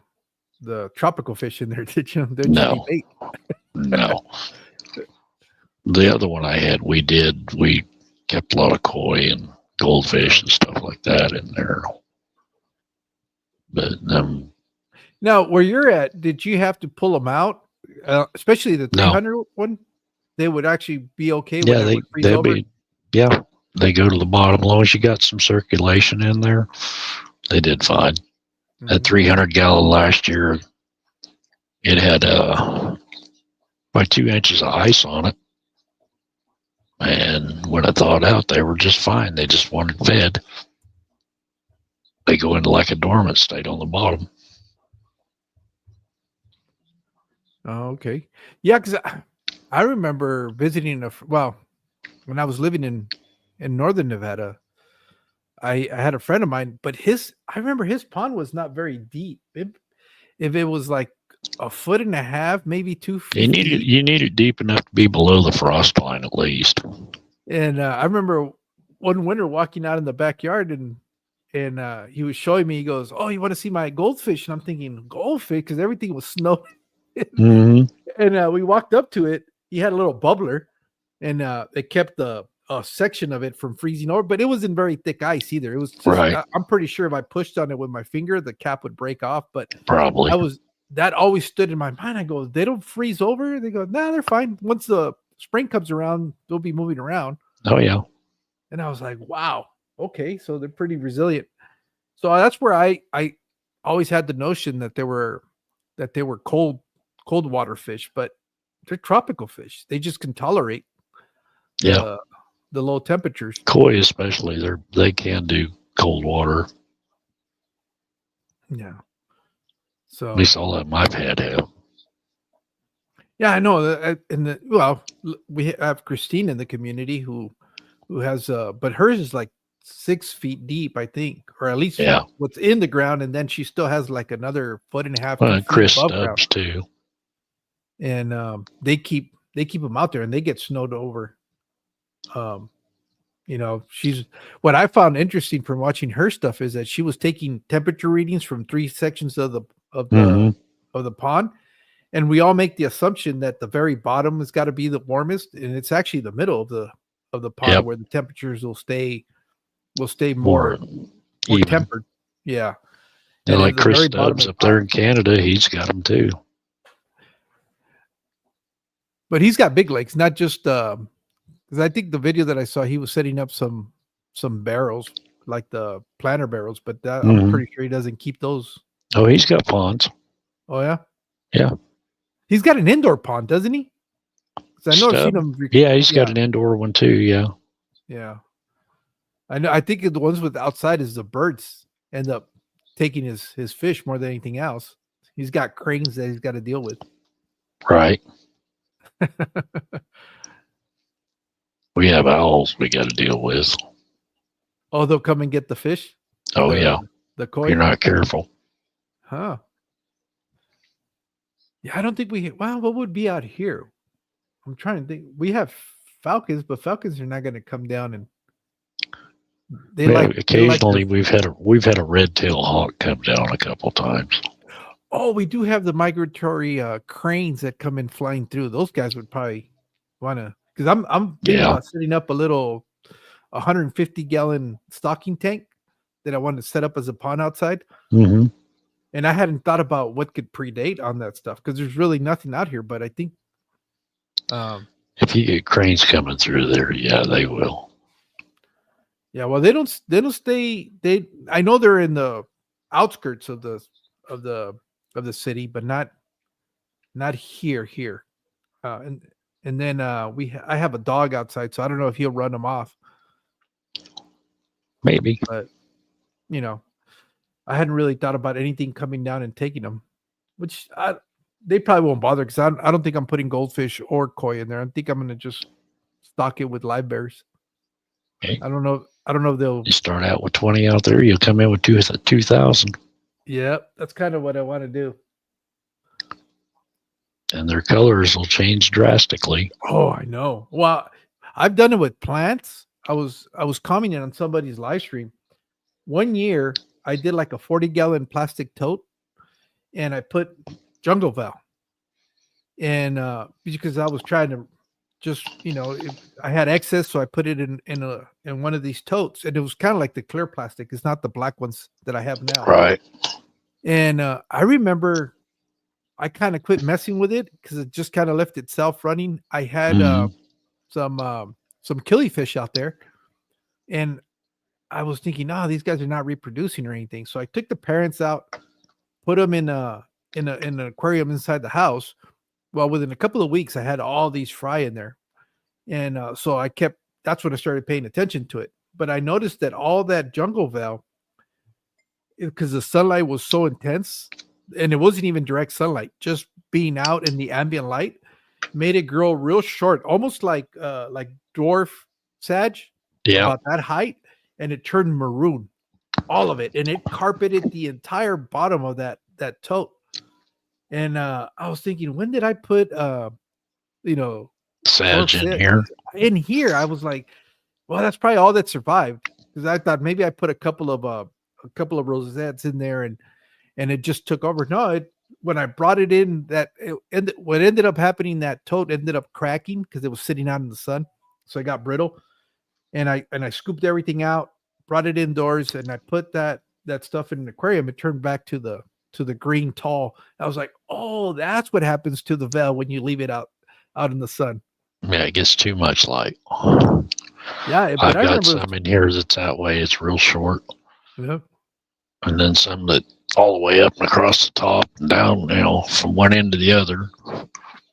tropical fish in there, did you? No. No. The other one I had, we kept a lot of koi and goldfish and stuff like that in there. But now, where you're at, did you have to pull them out, especially the 300 one? They would actually be okay. Yeah, they go to the bottom. As long as you got some circulation in there, they did fine. At 300 gallon last year, it had by 2 inches of ice on it. And when I thawed out, they were just fine. They just wanted fed. They go into like a dormant state on the bottom. Oh, okay. Yeah, because I remember visiting when I was living in northern Nevada, I had a friend of mine, but I remember his pond was not very deep. If it was like 1.5 feet, maybe 2 feet. You need it deep enough to be below the frost line at least. And I remember one winter walking out in the backyard and he was showing me. He goes, "Oh, you want to see my goldfish?" And I'm thinking, goldfish, because everything was snowing. And we walked up to it. He had a little bubbler, and it kept the section of it from freezing over. But it wasn't very thick ice either. It was just, right. I'm pretty sure if I pushed on it with my finger, the cap would break off. But probably that always stood in my mind. I go, they don't freeze over. They go, nah, they're fine. Once the spring comes around, they'll be moving around. Oh yeah. And I was like, wow, okay, so they're pretty resilient. So that's where I always had the notion that they were cold water fish, but they're tropical fish. They just can tolerate the low temperatures. Koi especially, they can do cold water. Yeah. So at least all of them I've had have. Yeah, I know. We have Christine in the community who has but hers is like 6 feet deep, I think, or at least what's in the ground, and then she still has like another 1.5 feet. Chris Stubbs too. And they keep them out there, and they get snowed over. What I found interesting from watching her stuff is that she was taking temperature readings from 3 sections of the pond, and we all make the assumption that the very bottom has got to be the warmest, and it's actually the middle of the pond where the temperatures will stay more tempered. Yeah. And like Chris Stubbs up there in Canada, he's got them too. But he's got big lakes, not just Because I think the video that I saw, he was setting up some barrels, like the planter barrels, but I'm pretty sure he doesn't keep those. Oh, he's got ponds. Oh yeah, Yeah. he's got an indoor pond, doesn't he? I know I've seen him. Yeah, he's got an indoor one too. Yeah. Yeah. I know. I think the ones with outside is the birds end up taking his fish more than anything else. He's got cranes that he's got to deal with. Right. We have owls we got to deal with. Oh, they'll come and get the fish? Oh, yeah. The koi? You're not careful. Huh. Yeah, I don't think what would be out here? I'm trying to think. We have falcons, but falcons are not going to come down and occasionally we've had a red-tailed hawk come down a couple times. Oh, we do have the migratory cranes that come in flying through. Those guys would probably want to, because I'm thinking about setting up a little 150-gallon stocking tank that I wanted to set up as a pond outside. Mm-hmm. And I hadn't thought about what could predate on that stuff because there's really nothing out here. But I think if you get cranes coming through there, yeah, they will. Yeah, well, they don't stay. I know they're in the outskirts of the city, but not here. And then I have a dog outside, so I don't know if he'll run them off. Maybe, but I hadn't really thought about anything coming down and taking them, which they probably won't bother because I don't think I'm putting goldfish or koi in there. I think I'm going to just stock it with live bears. Okay. I don't know if they'll. You start out with 20 out there, you'll come in with 2,000. Yeah, that's kind of what I want to do. And their colors will change drastically. Oh, I know. Well, I've done it with plants. I was commenting on somebody's live stream. One year, I did like a 40-gallon plastic tote, and I put jungle val. And because I was trying to just, I had excess, so I put it in one of these totes, and it was kind of like the clear plastic. It's not the black ones that I have now. Right. And I remember I kind of quit messing with it because it just kind of left itself running. I had some killifish out there, and I was thinking, these guys are not reproducing or anything. So I took the parents out, put them in an aquarium inside the house. Well, within a couple of weeks, I had all these fry in there. And so that's when I started paying attention to it. But I noticed that all that jungle val, because the sunlight was so intense, and it wasn't even direct sunlight, just being out in the ambient light, made it grow real short, almost like dwarf sag, about that height, and it turned maroon, all of it, and it carpeted the entire bottom of that tote. And I was thinking, when did I put sag in here? In here, I was like, well, that's probably all that survived, because I thought maybe I put a couple of rosettes in there, and it just took over. No, when I brought it in, what ended up happening, that tote ended up cracking because it was sitting out in the sun, so it got brittle. And I scooped everything out, brought it indoors, and I put that stuff in an aquarium. It turned back to the green tall. I was like, oh, that's what happens to the val when you leave it out in the sun. Yeah, it gets too much light. Yeah, but I've got some in here that's that way. It's real short. Yeah. And then some that all the way up and across the top and down, from one end to the other.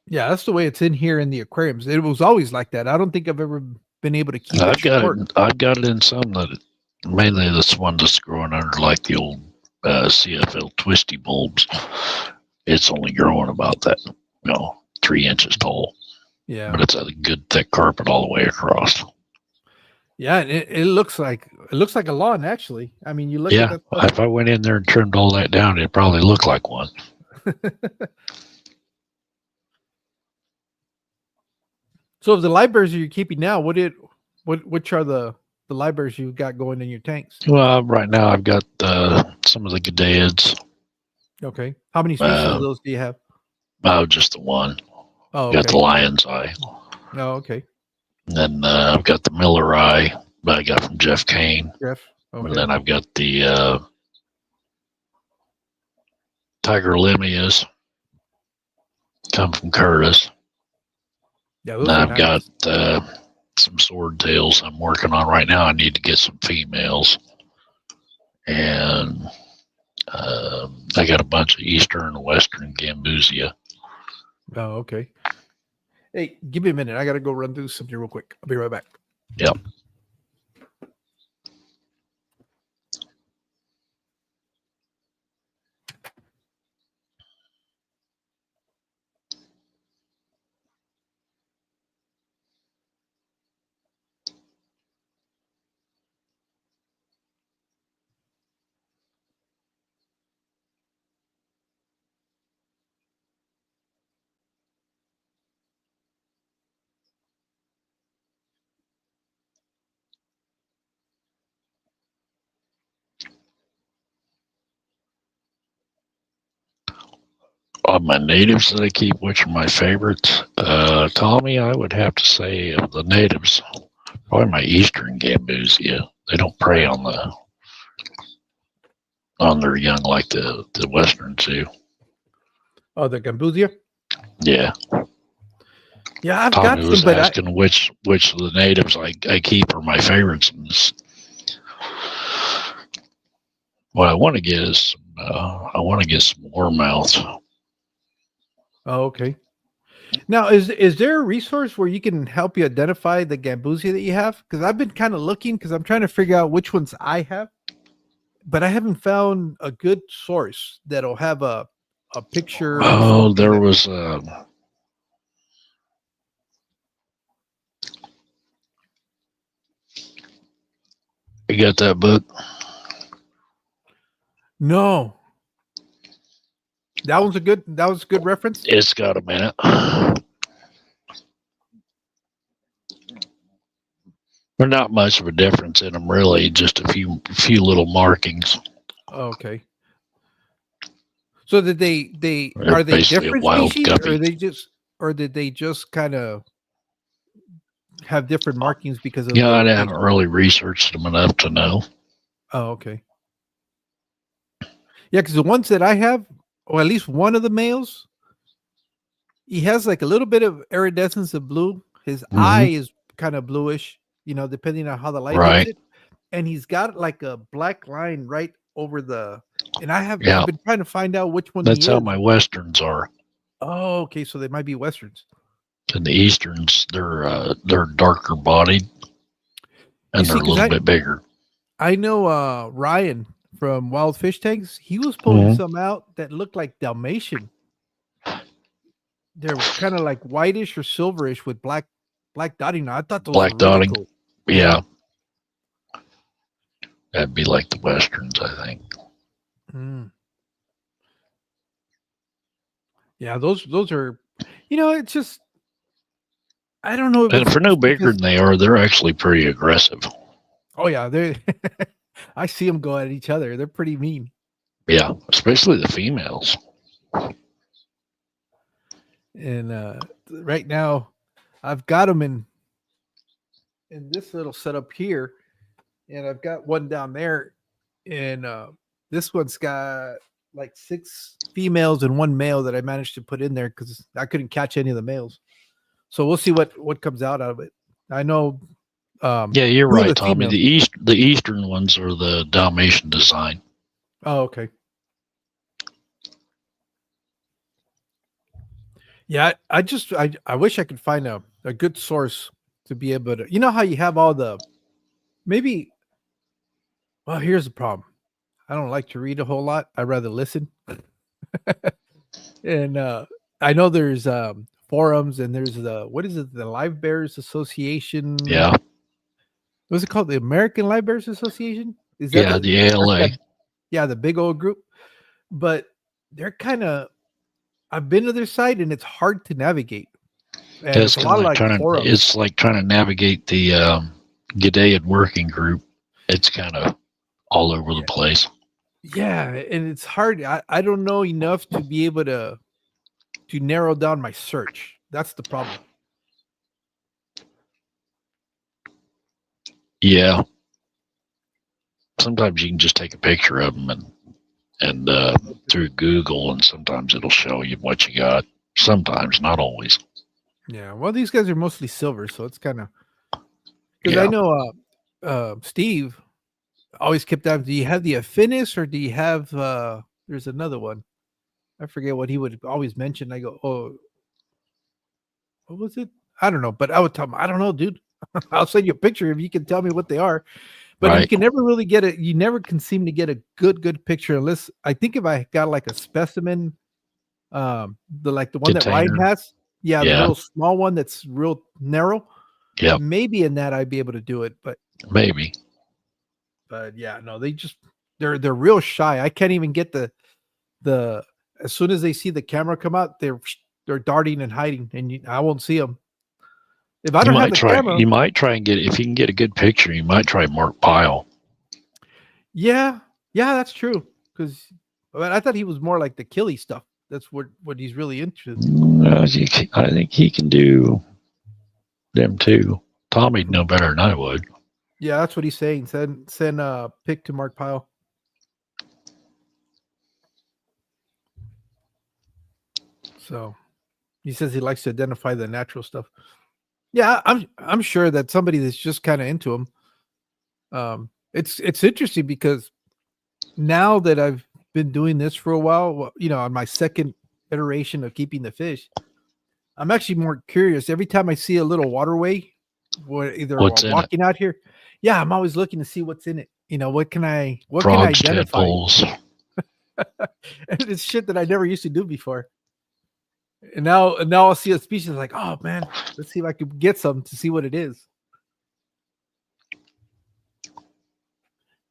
Yeah, that's the way it's in here in the aquariums. It was always like that. I don't think I've ever been able to keep I've got it in some that mainly this one that's growing under like the old CFL twisty bulbs. It's only growing about that, 3 inches tall. Yeah, but it's a good thick carpet all the way across. Yeah, it looks like a lawn, actually. I mean, you look at that. If I went in there and trimmed all that down, it'd probably look like one. So of the live bears you're keeping now, which are the live bears you've got going in your tanks? Well, right now I've got some of the Gadaids. Okay. How many species of those do you have? Oh, just the one. Oh, got the lion's eye. Oh, okay. And then I've got the Miller eye that I got from Jeff Kane. Okay. And then I've got the Tiger Limias come from Curtis. Yeah, and I've got some swordtails I'm working on right now. I need to get some females, and I got a bunch of eastern and western gambusia. Oh, okay. Hey, give me a minute. I got to go run through something real quick. I'll be right back. Yep. On my natives that I keep, which are my favorites, Tommy, I would have to say of the natives, probably my eastern gambusia. They don't prey on their young like the western two. Oh, the gambusia? Yeah. Yeah, I've Tommy got was some, but asking which of the natives I keep are my favorites. And what I want to get is some warmouth. Oh, okay. Now, is there a resource where you can help you identify the gambusia that you have? Because I've been kind of looking because I'm trying to figure out which ones I have, but I haven't found a good source that'll have a picture. Oh, there was you got that book? No. That was a good reference. It's got a minute. There's not much of a difference in them, really. Just a few little markings. Okay. So did they They're are they basically a different wild species, guppy. or did they just kind of have different markings because of Yeah, I the haven't really researched them enough to know. Oh, okay. Yeah, because the ones that I have, or at least one of the males, he has like a little bit of iridescence of blue. His eye is kind of bluish, depending on how the light hits Right. it. And he's got like a black line right over the. And I've Yeah. been trying to find out which one That's he how is. my westerns are. Oh, okay. So they might be westerns. And the easterns, they're darker bodied, and they're a little bit bigger. I know Ryan from Wild Fish Tanks. He was pulling some out that looked like Dalmatian. They're kind of like whitish or silverish with black dotting. I thought those Black were really dotting. cool. Yeah. That'd be like the westerns, I think. Mm. Yeah, those are, it's just, I don't know. And for no bigger than they are, they're actually pretty aggressive. Oh yeah, they. I see them go at each other. They're pretty mean. Yeah, especially the females. And right now, I've got them in this little setup here, and I've got one down there, and this one's got like 6 females and 1 male that I managed to put in there because I couldn't catch any of the males. So we'll see what comes out of it. I know. Yeah, you're right, Tommy. Females. The eastern ones are the Dalmatian design. Oh, okay. Yeah, I wish I could find a good source to be able to. You know how you have all the maybe. Well, here's the problem. I don't like to read a whole lot. I'd rather listen. And I know there's forums, and there's what is it? The Live Bears Association. Yeah. What's it called? The American Live Bears Association? Is that the ALA? Yeah, the big old group. But they're kind of. I've been to their site, and it's hard to navigate. And it's a lot like it's like trying to navigate the G'day working group. It's kind of all over the place. Yeah, and it's hard. I don't know enough to be able to narrow down my search. That's the problem. Yeah. Sometimes you can just take a picture of them and through Google, and sometimes it'll show you what you got. Sometimes, not always. Yeah. Well, these guys are mostly silver, so it's kind of Because Yeah. I know Steve always kept asking, do you have the Affinis or do you have there's another one? I forget what he would always mention. I go, oh, what was it? I don't know. But I would tell him, I don't know, dude. I'll send you a picture if you can tell me what they are. But you Right. can never really get it. You never can seem to get a good picture unless I think if I got like a specimen, the one that Ryan Container. has, yeah, the Yeah. little small one that's real narrow. Yep. Maybe in that I'd be able to do it, but Maybe. yeah, no, they're real shy. I can't even get the as soon as they see the camera come out, they're darting and hiding, and I won't see them. If I don't have the camera, You might try and get, if you can get a good picture, you might try Mark Pyle. yeah, that's true. Because I thought he was more like the killy stuff. That's what he's really interested in. I think he can do them too. Tommy'd know better than I would. Yeah, that's what he's saying. Send a pic to Mark Pyle. So he says he likes to identify the natural stuff. Yeah, I'm sure that somebody that's just kind of into them. It's interesting because now that I've been doing this for a while, on my second iteration of keeping the fish, I'm actually more curious. Every time I see a little waterway, either walking out here, yeah, I'm always looking to see what's in it. What can I identify? Tadpoles. And it's shit that I never used to do before. And now I'll see a species like, oh man, let's see if I could get some to see what it is.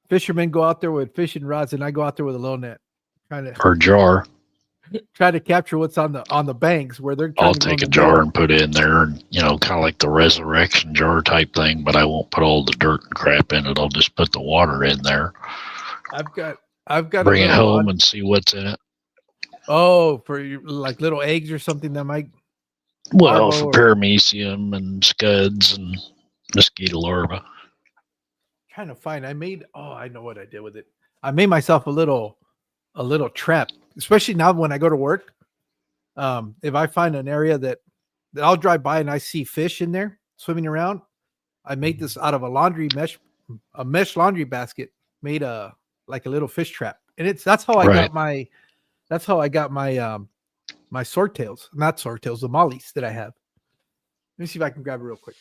Fishermen go out there with fishing rods, and I go out there with a little net, or jar. Try to capture what's on the banks where they're. I'll take a jar and put it in there, and kind of like the resurrection jar type thing. But I won't put all the dirt and crap in it. I'll just put the water in there. I've got bring it home and see what's in it. Oh, for like little eggs or something that might. Well, for paramecium and scuds and mosquito larvae. Trying to find. I know what I did with it. I made myself a little trap, especially now when I go to work. If I find an area that I'll drive by and I see fish in there swimming around, I made this out of a mesh laundry basket, made like a little fish trap, and that's how I got my my swordtails, not swordtails, the mollies that I have. Let me see if I can grab it real quick.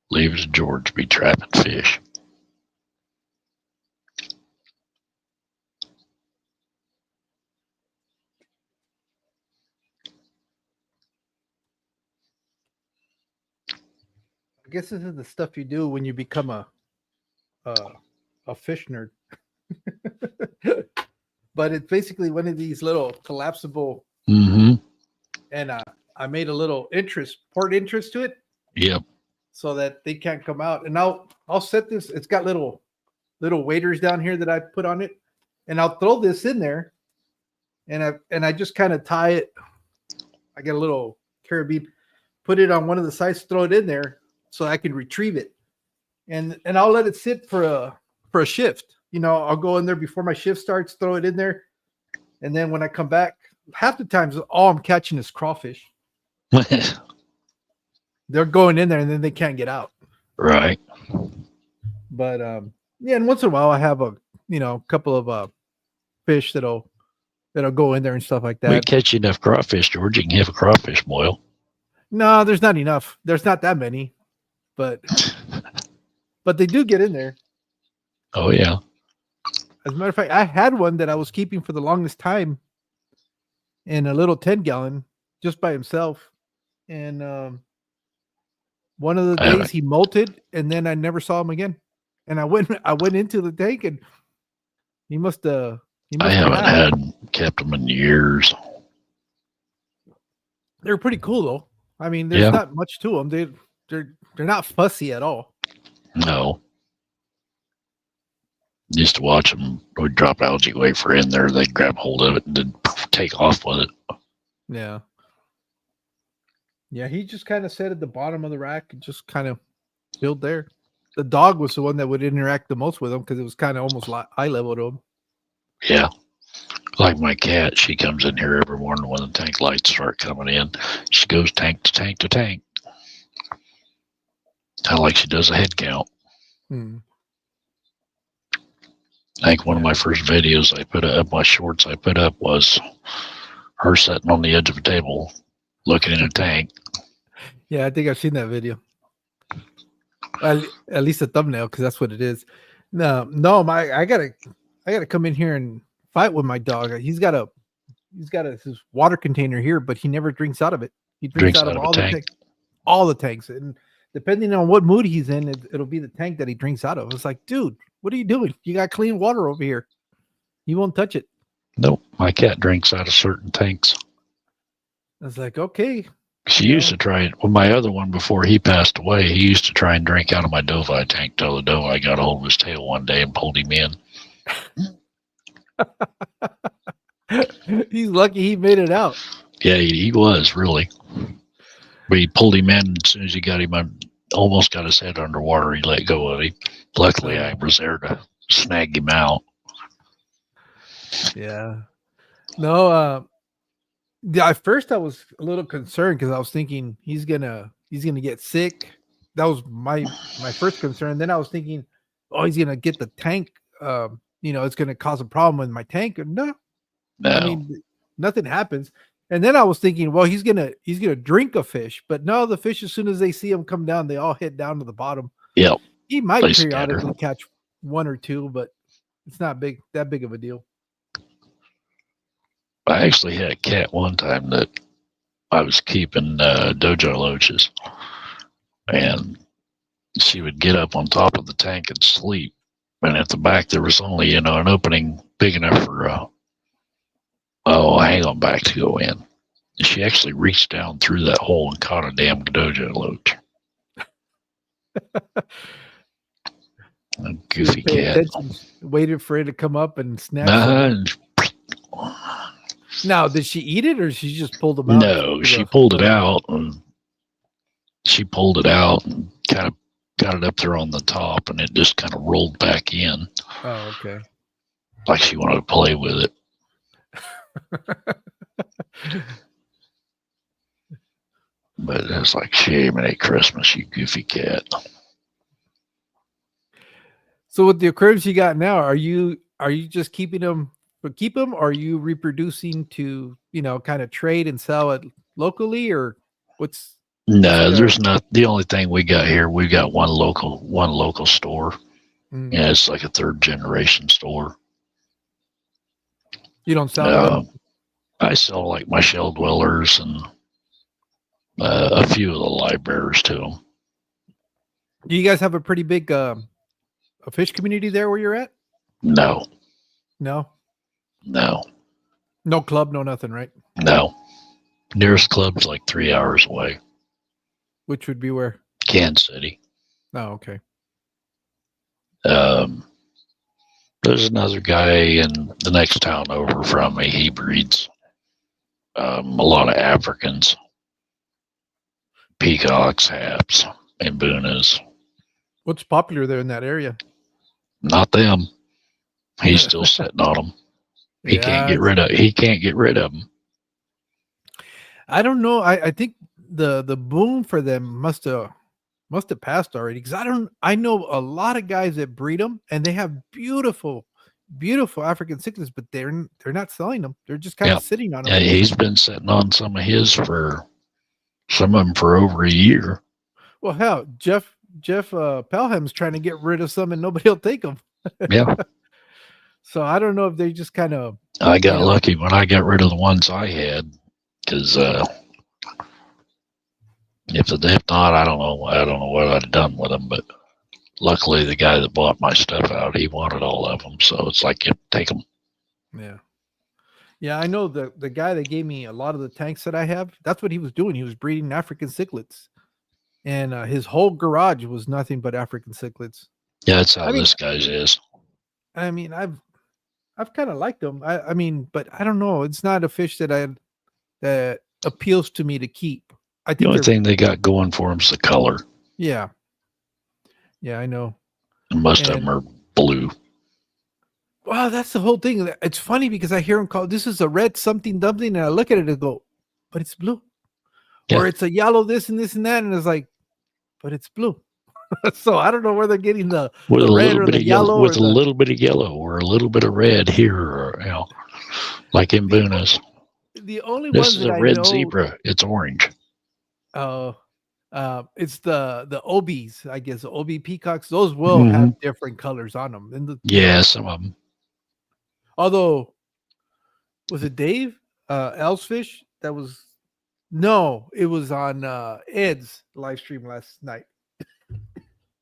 Leaves George be trapping fish. I guess this is the stuff you do when you become a fish nerd. But it's basically one of these little collapsible. Mm-hmm. And I made a little port interest to it. Yep. So that they can't come out. And I'll set this. It's got little waders down here that I put on it, and I'll throw this in there, and I just kind of tie it. I get a little carabiner, put it on one of the sides, throw it in there so I can retrieve it, and I'll let it sit for a shift. I'll go in there before my shift starts, throw it in there, and then when I come back, half the times all I'm catching is crawfish. They're going in there and then they can't get out. Right. But yeah, and once in a while I have a couple of fish that'll go in there and stuff like that. We catch enough crawfish, George. You can have a crawfish boil. No, there's not enough. There's not that many, but they do get in there. Oh yeah. As a matter of fact, I had one that I was keeping for the longest time in a little 10-gallon just by himself, and one of the days he molted, and then I never saw him again. And I went into the tank, and he must have. I haven't kept them in years. They're pretty cool though. I mean, there's not much to them. they're not fussy at all. No. Used to watch them. We'd drop algae wafer in there. They'd grab hold of it and then take off with it. Yeah. Yeah, he just kind of sat at the bottom of the rack and just kind of chilled there. The dog was the one that would interact the most with him because it was kind of almost eye level to him. Yeah. Like my cat, she comes in here every morning when the tank lights start coming in. She goes tank to tank to tank. Kind of like she does a head count. Hmm. I think one of my first videos I put up, my shorts I put up, was her sitting on the edge of a table looking in a tank. Yeah, I think I've seen that video. At least a thumbnail, because that's what it is. No, I gotta come in here and fight with my dog. He's got his water container here, but he never drinks out of it. He drinks out of all the tanks, and depending on what mood he's in, it'll be the tank that he drinks out of. It's like, dude, what are you doing? You got clean water over here. He won't touch it. Nope, my cat drinks out of certain tanks. I was like, okay. She used to try it. Well, my other one before he passed away, he used to try and drink out of my Dovi tank till the Dovi got a hold of his tail one day and pulled him in. He's lucky he made it out. Yeah, he was, really. But he pulled him in as soon as he got him. I almost got his head underwater. He let go of him. Luckily, I was there to snag him out. Yeah. No, at first I was a little concerned because I was thinking he's gonna get sick. That was my first concern. Then I was thinking, oh, he's gonna get the tank. It's gonna cause a problem with my tank. No, I mean nothing happens. And then I was thinking, well, he's gonna drink a fish, but no, the fish, as soon as they see him come down, they all hit down to the bottom. Yep. He might periodically catch one or two, but it's not that big of a deal. I actually had a cat one time that I was keeping dojo loaches, and she would get up on top of the tank and sleep. And at the back, there was only, an opening big enough for a hang on back to go in. And she actually reached down through that hole and caught a damn dojo loach. A goofy cat. Waited for it to come up and snatch it. Now, did she eat it or she just pulled them out? No, she pulled it out and kind of got it up there on the top, and it just kind of rolled back in. Oh, okay. Like she wanted to play with it. But it's like, shame it ain't Christmas, you goofy cat. So with the aquariums you got now, are you just keeping them for keep them, or are you reproducing to kind of trade and sell it locally, or what's? No, there's not. The only thing we got here, we got one local store. Mm-hmm. Yeah, it's like a third generation store. You don't sell. I sell like my shell dwellers and a few of the libraries to them. Do you guys have a pretty big a fish community there where you're at? No. No club, no nothing, right? No. Nearest club's like 3 hours away. Which would be where? Kansas City. Oh, okay. There's another guy in the next town over from me. He breeds a lot of Africans, peacocks, haps, and boonas. What's popular there in that area? Not them. He's still sitting on them. He can't get rid of them. I don't know. I think the boom for them must have passed already, because I know a lot of guys that breed them and they have beautiful African cichlids, but they're not selling them. They're just kind of sitting on them. Yeah, he's been sitting on some of them for over a year. Well, hell, Jeff Pelham's trying to get rid of some and nobody will take them. Yeah. So I don't know if they just kind of. I got lucky when I got rid of the ones I had, because if not, I don't know what I'd done with them. But luckily, the guy that bought my stuff out, he wanted all of them, so it's like, take them. Yeah. I know the guy that gave me a lot of the tanks that I have. That's what he was doing. He was breeding African cichlids, and his whole garage was nothing but African cichlids. Yeah, that's how I mean, this guy's is. I've kind of liked them. I mean, but I don't know. It's not a fish that appeals to me to keep. I The think only they're thing they got going for them is the color. yeah, yeah, I know. And most of And them are blue. wow, that's the whole thing. It's funny because I hear him call this is a red something, and I look at it and go, but it's blue, Yeah. or it's a yellow this and this and that, and it's like, but it's blue. So I don't know where they're getting the red or the yellow with or a little bit of yellow or a little bit of red here, or like in Bunas. the only This ones is that a I red know. zebra. It's orange. It's the OBs, I guess, the OB peacocks. Those will Mm-hmm. have different colors on them. And Yeah, some of them. Although, was it Dave Elsfish that was? No, it was on Ed's live stream last night.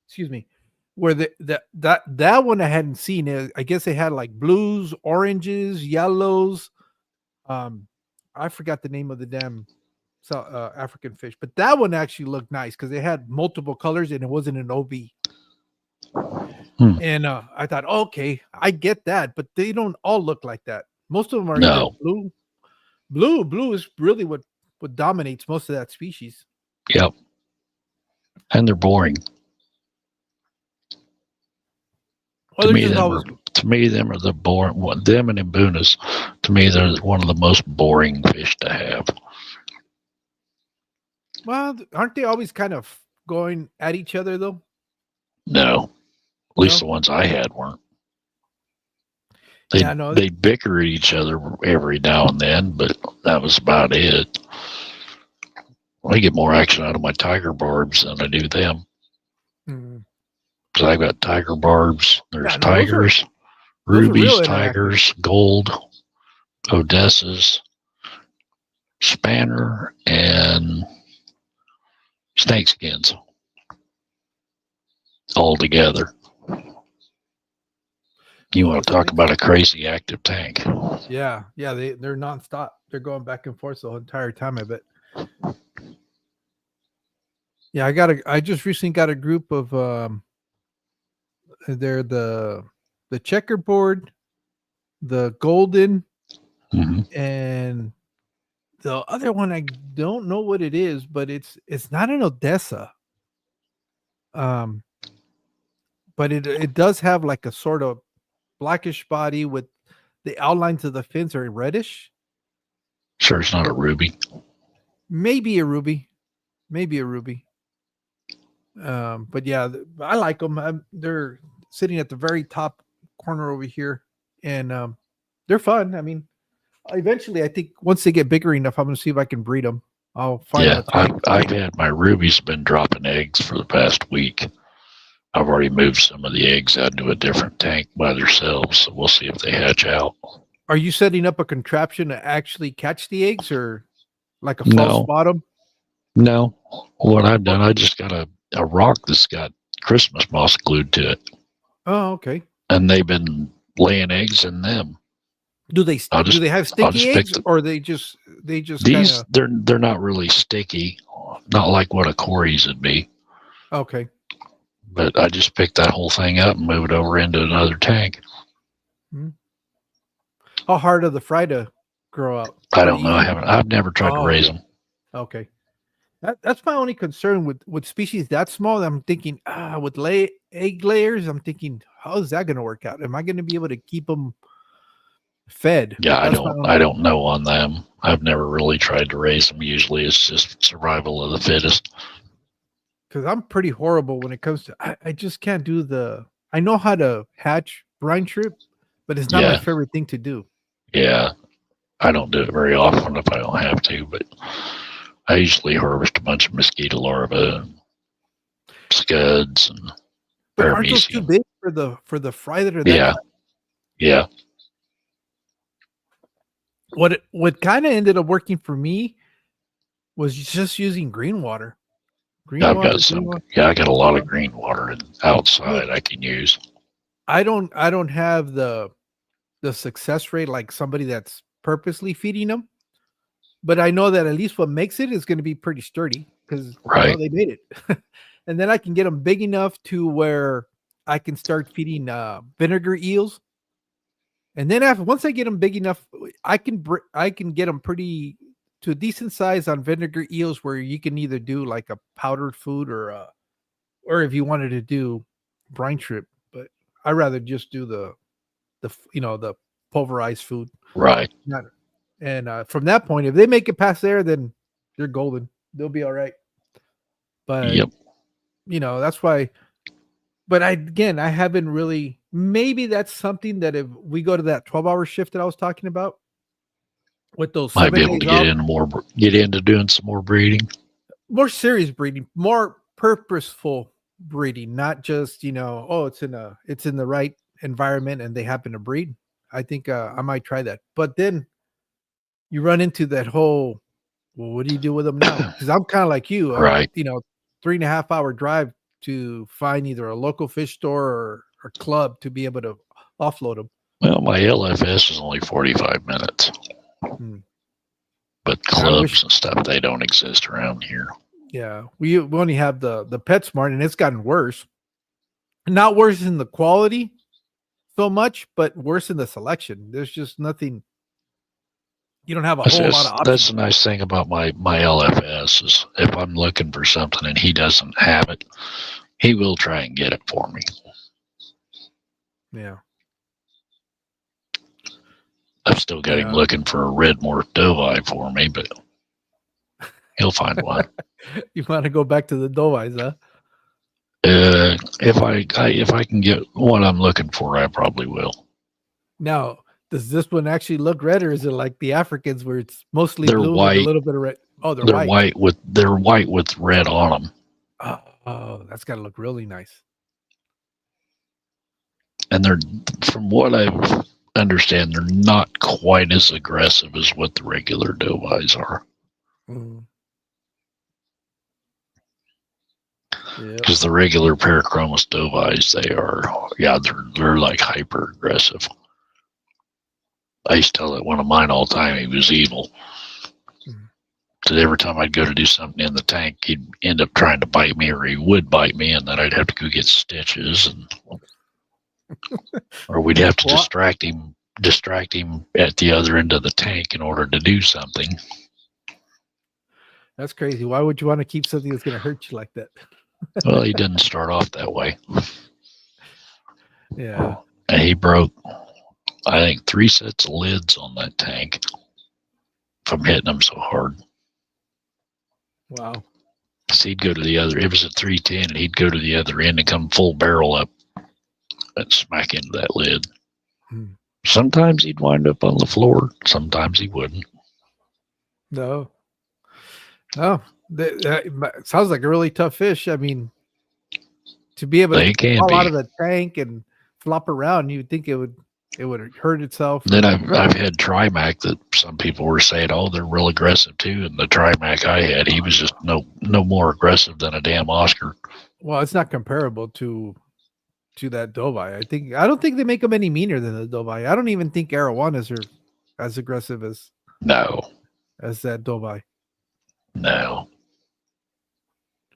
Excuse me, where that one I hadn't seen. I guess they had like blues, oranges, yellows. I forgot the name of the damn African fish, but that one actually looked nice because they had multiple colors and it wasn't an OB. And I thought, okay, I get that, but they don't all look like that. Most of them are either blue. Blue is really what dominates most of that species. Yep. And they're boring. Well, to me, them are the boring. Them and Imbunas, to me, they're one of the most boring fish to have. Well, aren't they always kind of going at each other though? No, at least the ones I had weren't. They bicker at each other every now and then, but that was about it. I get more action out of my tiger barbs than I do them. So I've got tiger barbs. There's tigers, rubies, tigers, gold, Odessas, spanner, and snake skins all together. You want to talk about a crazy active tank? Yeah, they're nonstop. They're going back and forth the whole entire time, I bet. Yeah, I just recently got a group of they're the checkerboard, the golden, and the other one I don't know what it is, but it's not an Odessa. But it does have like a sort of blackish body with the outlines of the fins are reddish. Sure, it's not a ruby. Maybe a ruby. But yeah, I like them. They're sitting at the very top corner over here, and they're fun. I mean, eventually, I think once they get bigger enough, I'm going to see if I can breed them. I'll find. Yeah, I've had my rubies been dropping eggs for the past week. I've already moved some of the eggs out into a different tank by themselves, so we'll see if they hatch out. Are you setting up a contraption to actually catch the eggs, or like a false bottom? No. What I've done, I just got a rock that's got Christmas moss glued to it. Oh, okay. And they've been laying eggs in them. Do they have sticky eggs, or they just these they're not really sticky, not like what a Corey's would be. Okay. But I just picked that whole thing up and moved it over into another tank. How hard are the fry to grow up? I don't know. I've never tried to raise them. Okay. That's my only concern with species that small. I'm thinking, with egg layers, I'm thinking, how is that going to work out? Am I going to be able to keep them fed? Yeah, I don't know on them. I've never really tried to raise them. Usually it's just survival of the fittest. Because I'm pretty horrible when it comes to, I just can't do I know how to hatch brine shrimp, but it's not my favorite thing to do. Yeah, I don't do it very often if I don't have to, but I usually harvest a bunch of mosquito larvae and scuds and But aren't those too big for the fry that are that? Yeah. What kind of ended up working for me was just using green water. I got a lot of green water outside I can use. I don't have the success rate like somebody that's purposely feeding them, but I know that at least what makes it is going to be pretty sturdy. because Right. they made it. And then I can get them big enough to where I can start feeding vinegar eels. And then once I get them big enough, I can get them pretty to a decent size on vinegar eels, where you can either do like a powdered food or if you wanted to do brine shrimp. But I rather just do the the pulverized food. Right. And from that point, if they make it past there, then they're golden. They'll be all right. But Yep. that's why. But I haven't really. Maybe that's something that if we go to that 12-hour shift that I was talking about with those Might be 7 able days to off, get into doing some more breeding. more serious breeding, more purposeful breeding, not just oh, it's in the right environment and they happen to breed. I think I might try that. But then you run into that whole, well, what do you do with them now? Because I'm kind of like you, Right. 3.5-hour drive to find either a local fish store or club to be able to offload them. Well, my LFS is only 45 minutes. But clubs and stuff, they don't exist around here. Yeah. We only have the PetSmart, and it's gotten worse. Not worse in the quality so much, but worse in the selection. There's just nothing. You don't have a whole lot of options. That's the nice thing about my LFS is if I'm looking for something and he doesn't have it, he will try and get it for me. Yeah. I've still got him looking for a red morph doveye for me, but he'll find one. You want to go back to the doveyes, huh? If I can get what I'm looking for, I probably will. Now, does this one actually look red, or is it like the Africans where it's mostly blue with a little bit of red? Oh, they're white. They're white with red on them. Oh, that's got to look really nice. And they're, from what I understand, they're not quite as aggressive as what the regular doveyes are. Because the regular Parachromis doveyes, they're like hyper aggressive. I used to tell one of mine all the time he was evil. Because every time I'd go to do something in the tank, he'd end up trying to bite me, or he would bite me, and then I'd have to go get stitches, or we'd have to distract him at the other end of the tank in order to do something. That's crazy. Why would you want to keep something that's going to hurt you like that? Well, he didn't start off that way. Yeah. And he broke, I think, 3 sets of lids on that tank from hitting him so hard. Wow. So he'd go to the other, it was a 310, and he'd go to the other end and come full barrel up and smack into that lid. Sometimes he'd wind up on the floor. Sometimes he wouldn't. No. That sounds like a really tough fish. I mean, to be able to fall out of the tank and flop around, you'd think it would hurt itself. Then I've had Trimac that some people were saying, oh, they're real aggressive too. And the Trimac I had, he was just no more aggressive than a damn Oscar. Well, it's not comparable to that doveye. I don't think they make them any meaner than the doveye. I don't even think arowanas are as aggressive as that doveye. No.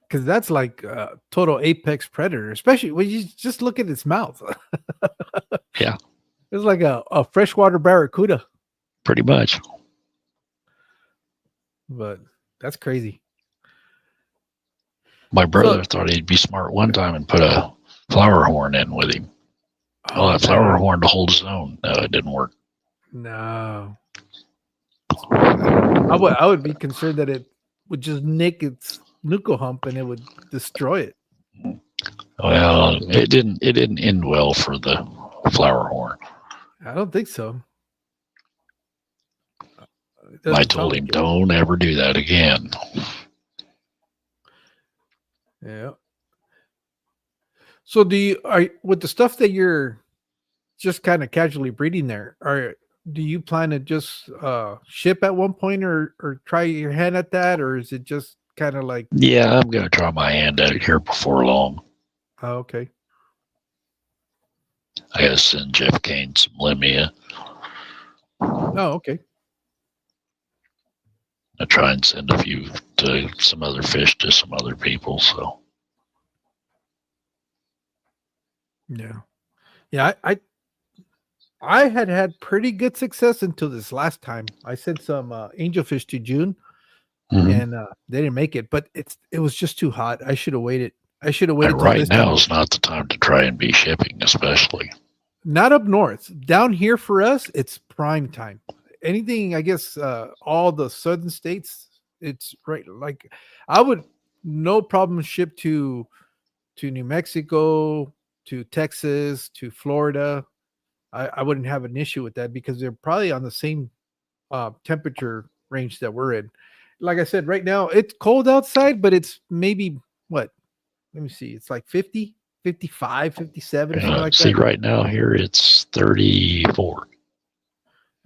Because that's like a total apex predator, especially when you just look at its mouth. Yeah. It's like a freshwater barracuda. Pretty much. But that's crazy. My brother thought he'd be smart one time and put a flower horn in with him. Oh, that flower horn to hold his own. No, it didn't work. No. I would be concerned that it would just nick its nuco hump and it would destroy it. Well, it didn't end well for the flower horn. I don't think so. I told him, don't ever do that again. Yeah. So with the stuff that you're just kind of casually breeding there, do you plan to just ship at one point or try your hand at that, or is it just kind of like? Yeah, I'm gonna try my hand at it here before long. Oh, okay. I gotta send Jeff Kane some Limia. Oh, okay. I try and send a few to some other fish to some other people. So Yeah. Yeah. I had pretty good success until this last time. I sent some angelfish to June, and they didn't make it. But it was just too hot. I should have waited. I should have waited till right this time. now is not the time to try and be shipping, especially. Not up north. Down here for us, it's prime time. Anything, I guess, all the southern states, it's right. Like I would no problem ship to New Mexico, to Texas, to Florida. I wouldn't have an issue with that because they're probably on the same temperature range that we're in. Like I said, right now it's cold outside, but it's maybe what? Let me see. It's like 50, 55, 57, something like See, that. right now here it's 34.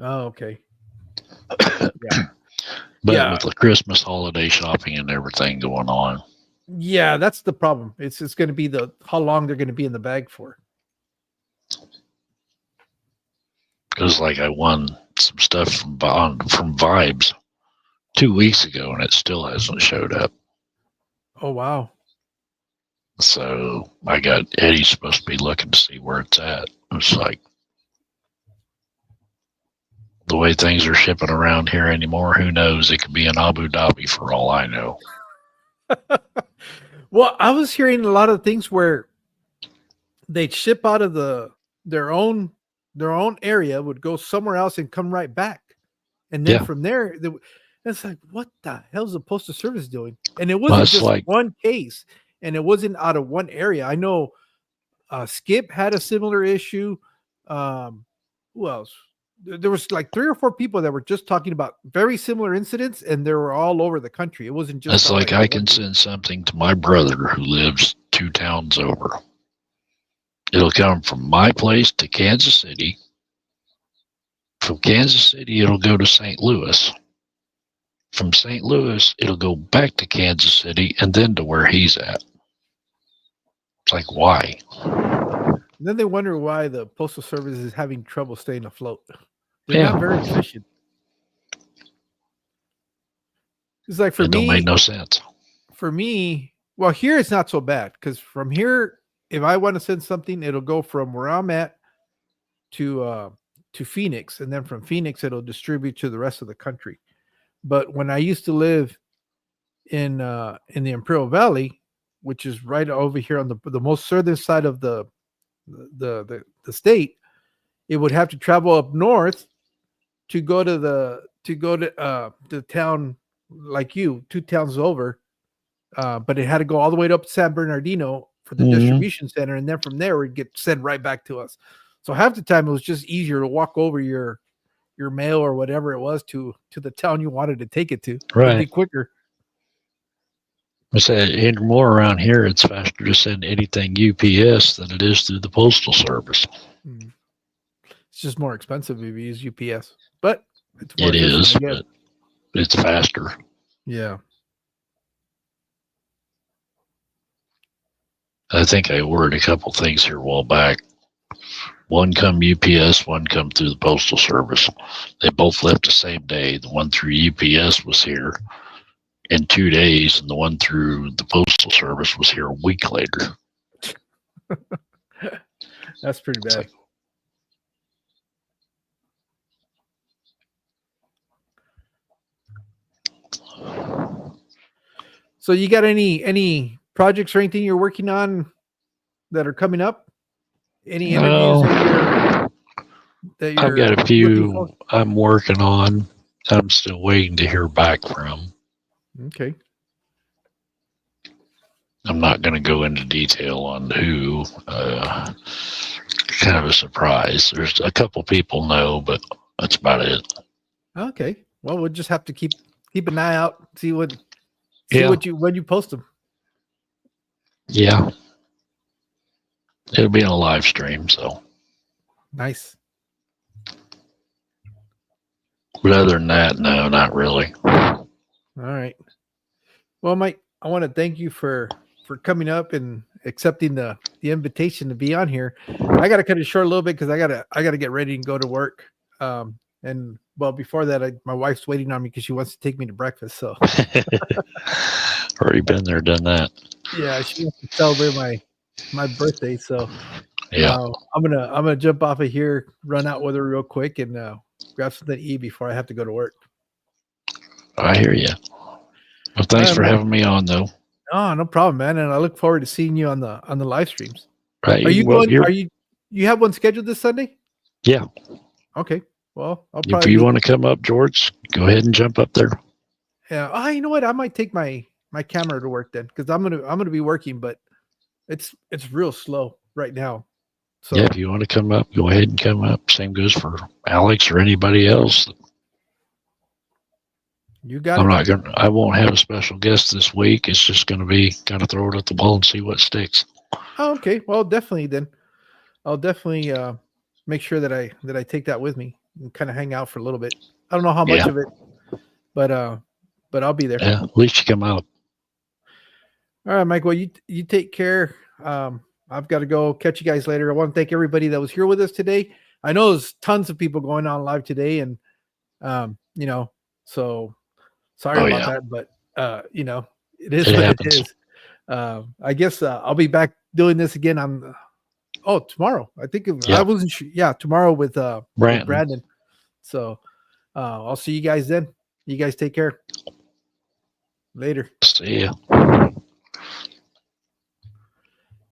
Oh, okay. Yeah. But with the Christmas holiday shopping and everything going on. Yeah, that's the problem. It's going to be how long they're going to be in the bag for. Because like I won some stuff from Vibes 2 weeks ago and it still hasn't showed up. Oh wow. So I got Eddie's supposed to be looking to see where it's at. It's like the way things are shipping around here anymore, who knows? It could be in Abu Dhabi for all I know. Well, I was hearing a lot of things where they'd ship out of their own area, would go somewhere else and come right back. And then from there, it's like, what the hell's the Postal Service doing? And it wasn't just like one case, and it wasn't out of one area. I know Skip had a similar issue. Who else? There was like 3 or 4 people that were just talking about very similar incidents, and they were all over the country. It wasn't just. It's like I can send something to my brother who lives 2 towns over. It'll come from my place to Kansas City. From Kansas City, it'll go to St. Louis. From St. Louis, it'll go back to Kansas City and then to where he's at. It's like, why? And then they wonder why the Postal Service is having trouble staying afloat. They're not very efficient. It's like for me, it don't make no sense. For me, well, here it's not so bad because from here, if I want to send something, it'll go from where I'm at to Phoenix, and then from Phoenix, it'll distribute to the rest of the country. But when I used to live in the Imperial Valley, which is right over here on the most southern side of the state, it would have to travel up north to go to the town like 2 towns over, but it had to go all the way up to San Bernardino for the distribution center, and then from there it would get sent right back to us. So half the time it was just easier to walk over your mail or whatever it was to the town you wanted to take it to. Right. It'd be quicker. I said, more around here, it's faster to send anything UPS than it is through the Postal Service. It's just more expensive if you use UPS, but it's more but it's faster. Yeah. I think I ordered a couple things here a while back. One come UPS, one come through the Postal Service. They both left the same day. The one through UPS was here in 2 days, and the one through the Postal Service was here a week later. That's pretty bad. So you got any projects or anything you're working on that are coming up? Any interviews that you're I've got a few I'm working on. I'm still waiting to hear back from. Okay. I'm not going to go into detail on who. Kind of a surprise. There's a couple people know, but that's about it. Okay. Well, we'll just have to keep an eye out, see when you post them. Yeah. It'll be on a live stream, so. Nice. But other than that, no, not really. All right. Well, Mike, I want to thank you for coming up and accepting the invitation to be on here. I got to cut it short a little bit because I gotta get ready and go to work. And well, before that, my wife's waiting on me because she wants to take me to breakfast. So Already been there, done that. yeah, she wants to celebrate my birthday. So Yeah, I'm gonna jump off of here, run out with her real quick, and grab something to eat before I have to go to work. I hear you. Well, thanks for having me on, though. Oh, no problem, man. And I look forward to seeing you on the live streams. Right. Are you going? You have one scheduled this Sunday? Yeah. Okay. Well, I'll If probably. you want to come up, George, go ahead and jump up there. Yeah. Oh, you know what? I might take my camera to work then, because I'm gonna be working, but it's real slow right now. So yeah, if you want to come up, go ahead and come up. Same goes for Alex or anybody else. You got it. I won't have a special guest this week. It's just gonna be kind of throw it at the wall and see what sticks. Oh, okay. Well, definitely then. I'll definitely make sure that I take that with me and kind of hang out for a little bit. I don't know how much of it, but I'll be there. Yeah, at least you come out. All right, Mike. Well, you take care. I've got to go. Catch you guys later. I want to thank everybody that was here with us today. I know there's tons of people going on live today, and so sorry about that, but it is what it is. I guess I'll be back doing this again on tomorrow. I think I wasn't sure. Yeah, tomorrow with Brandon. So I'll see you guys then. You guys take care. Later. See ya.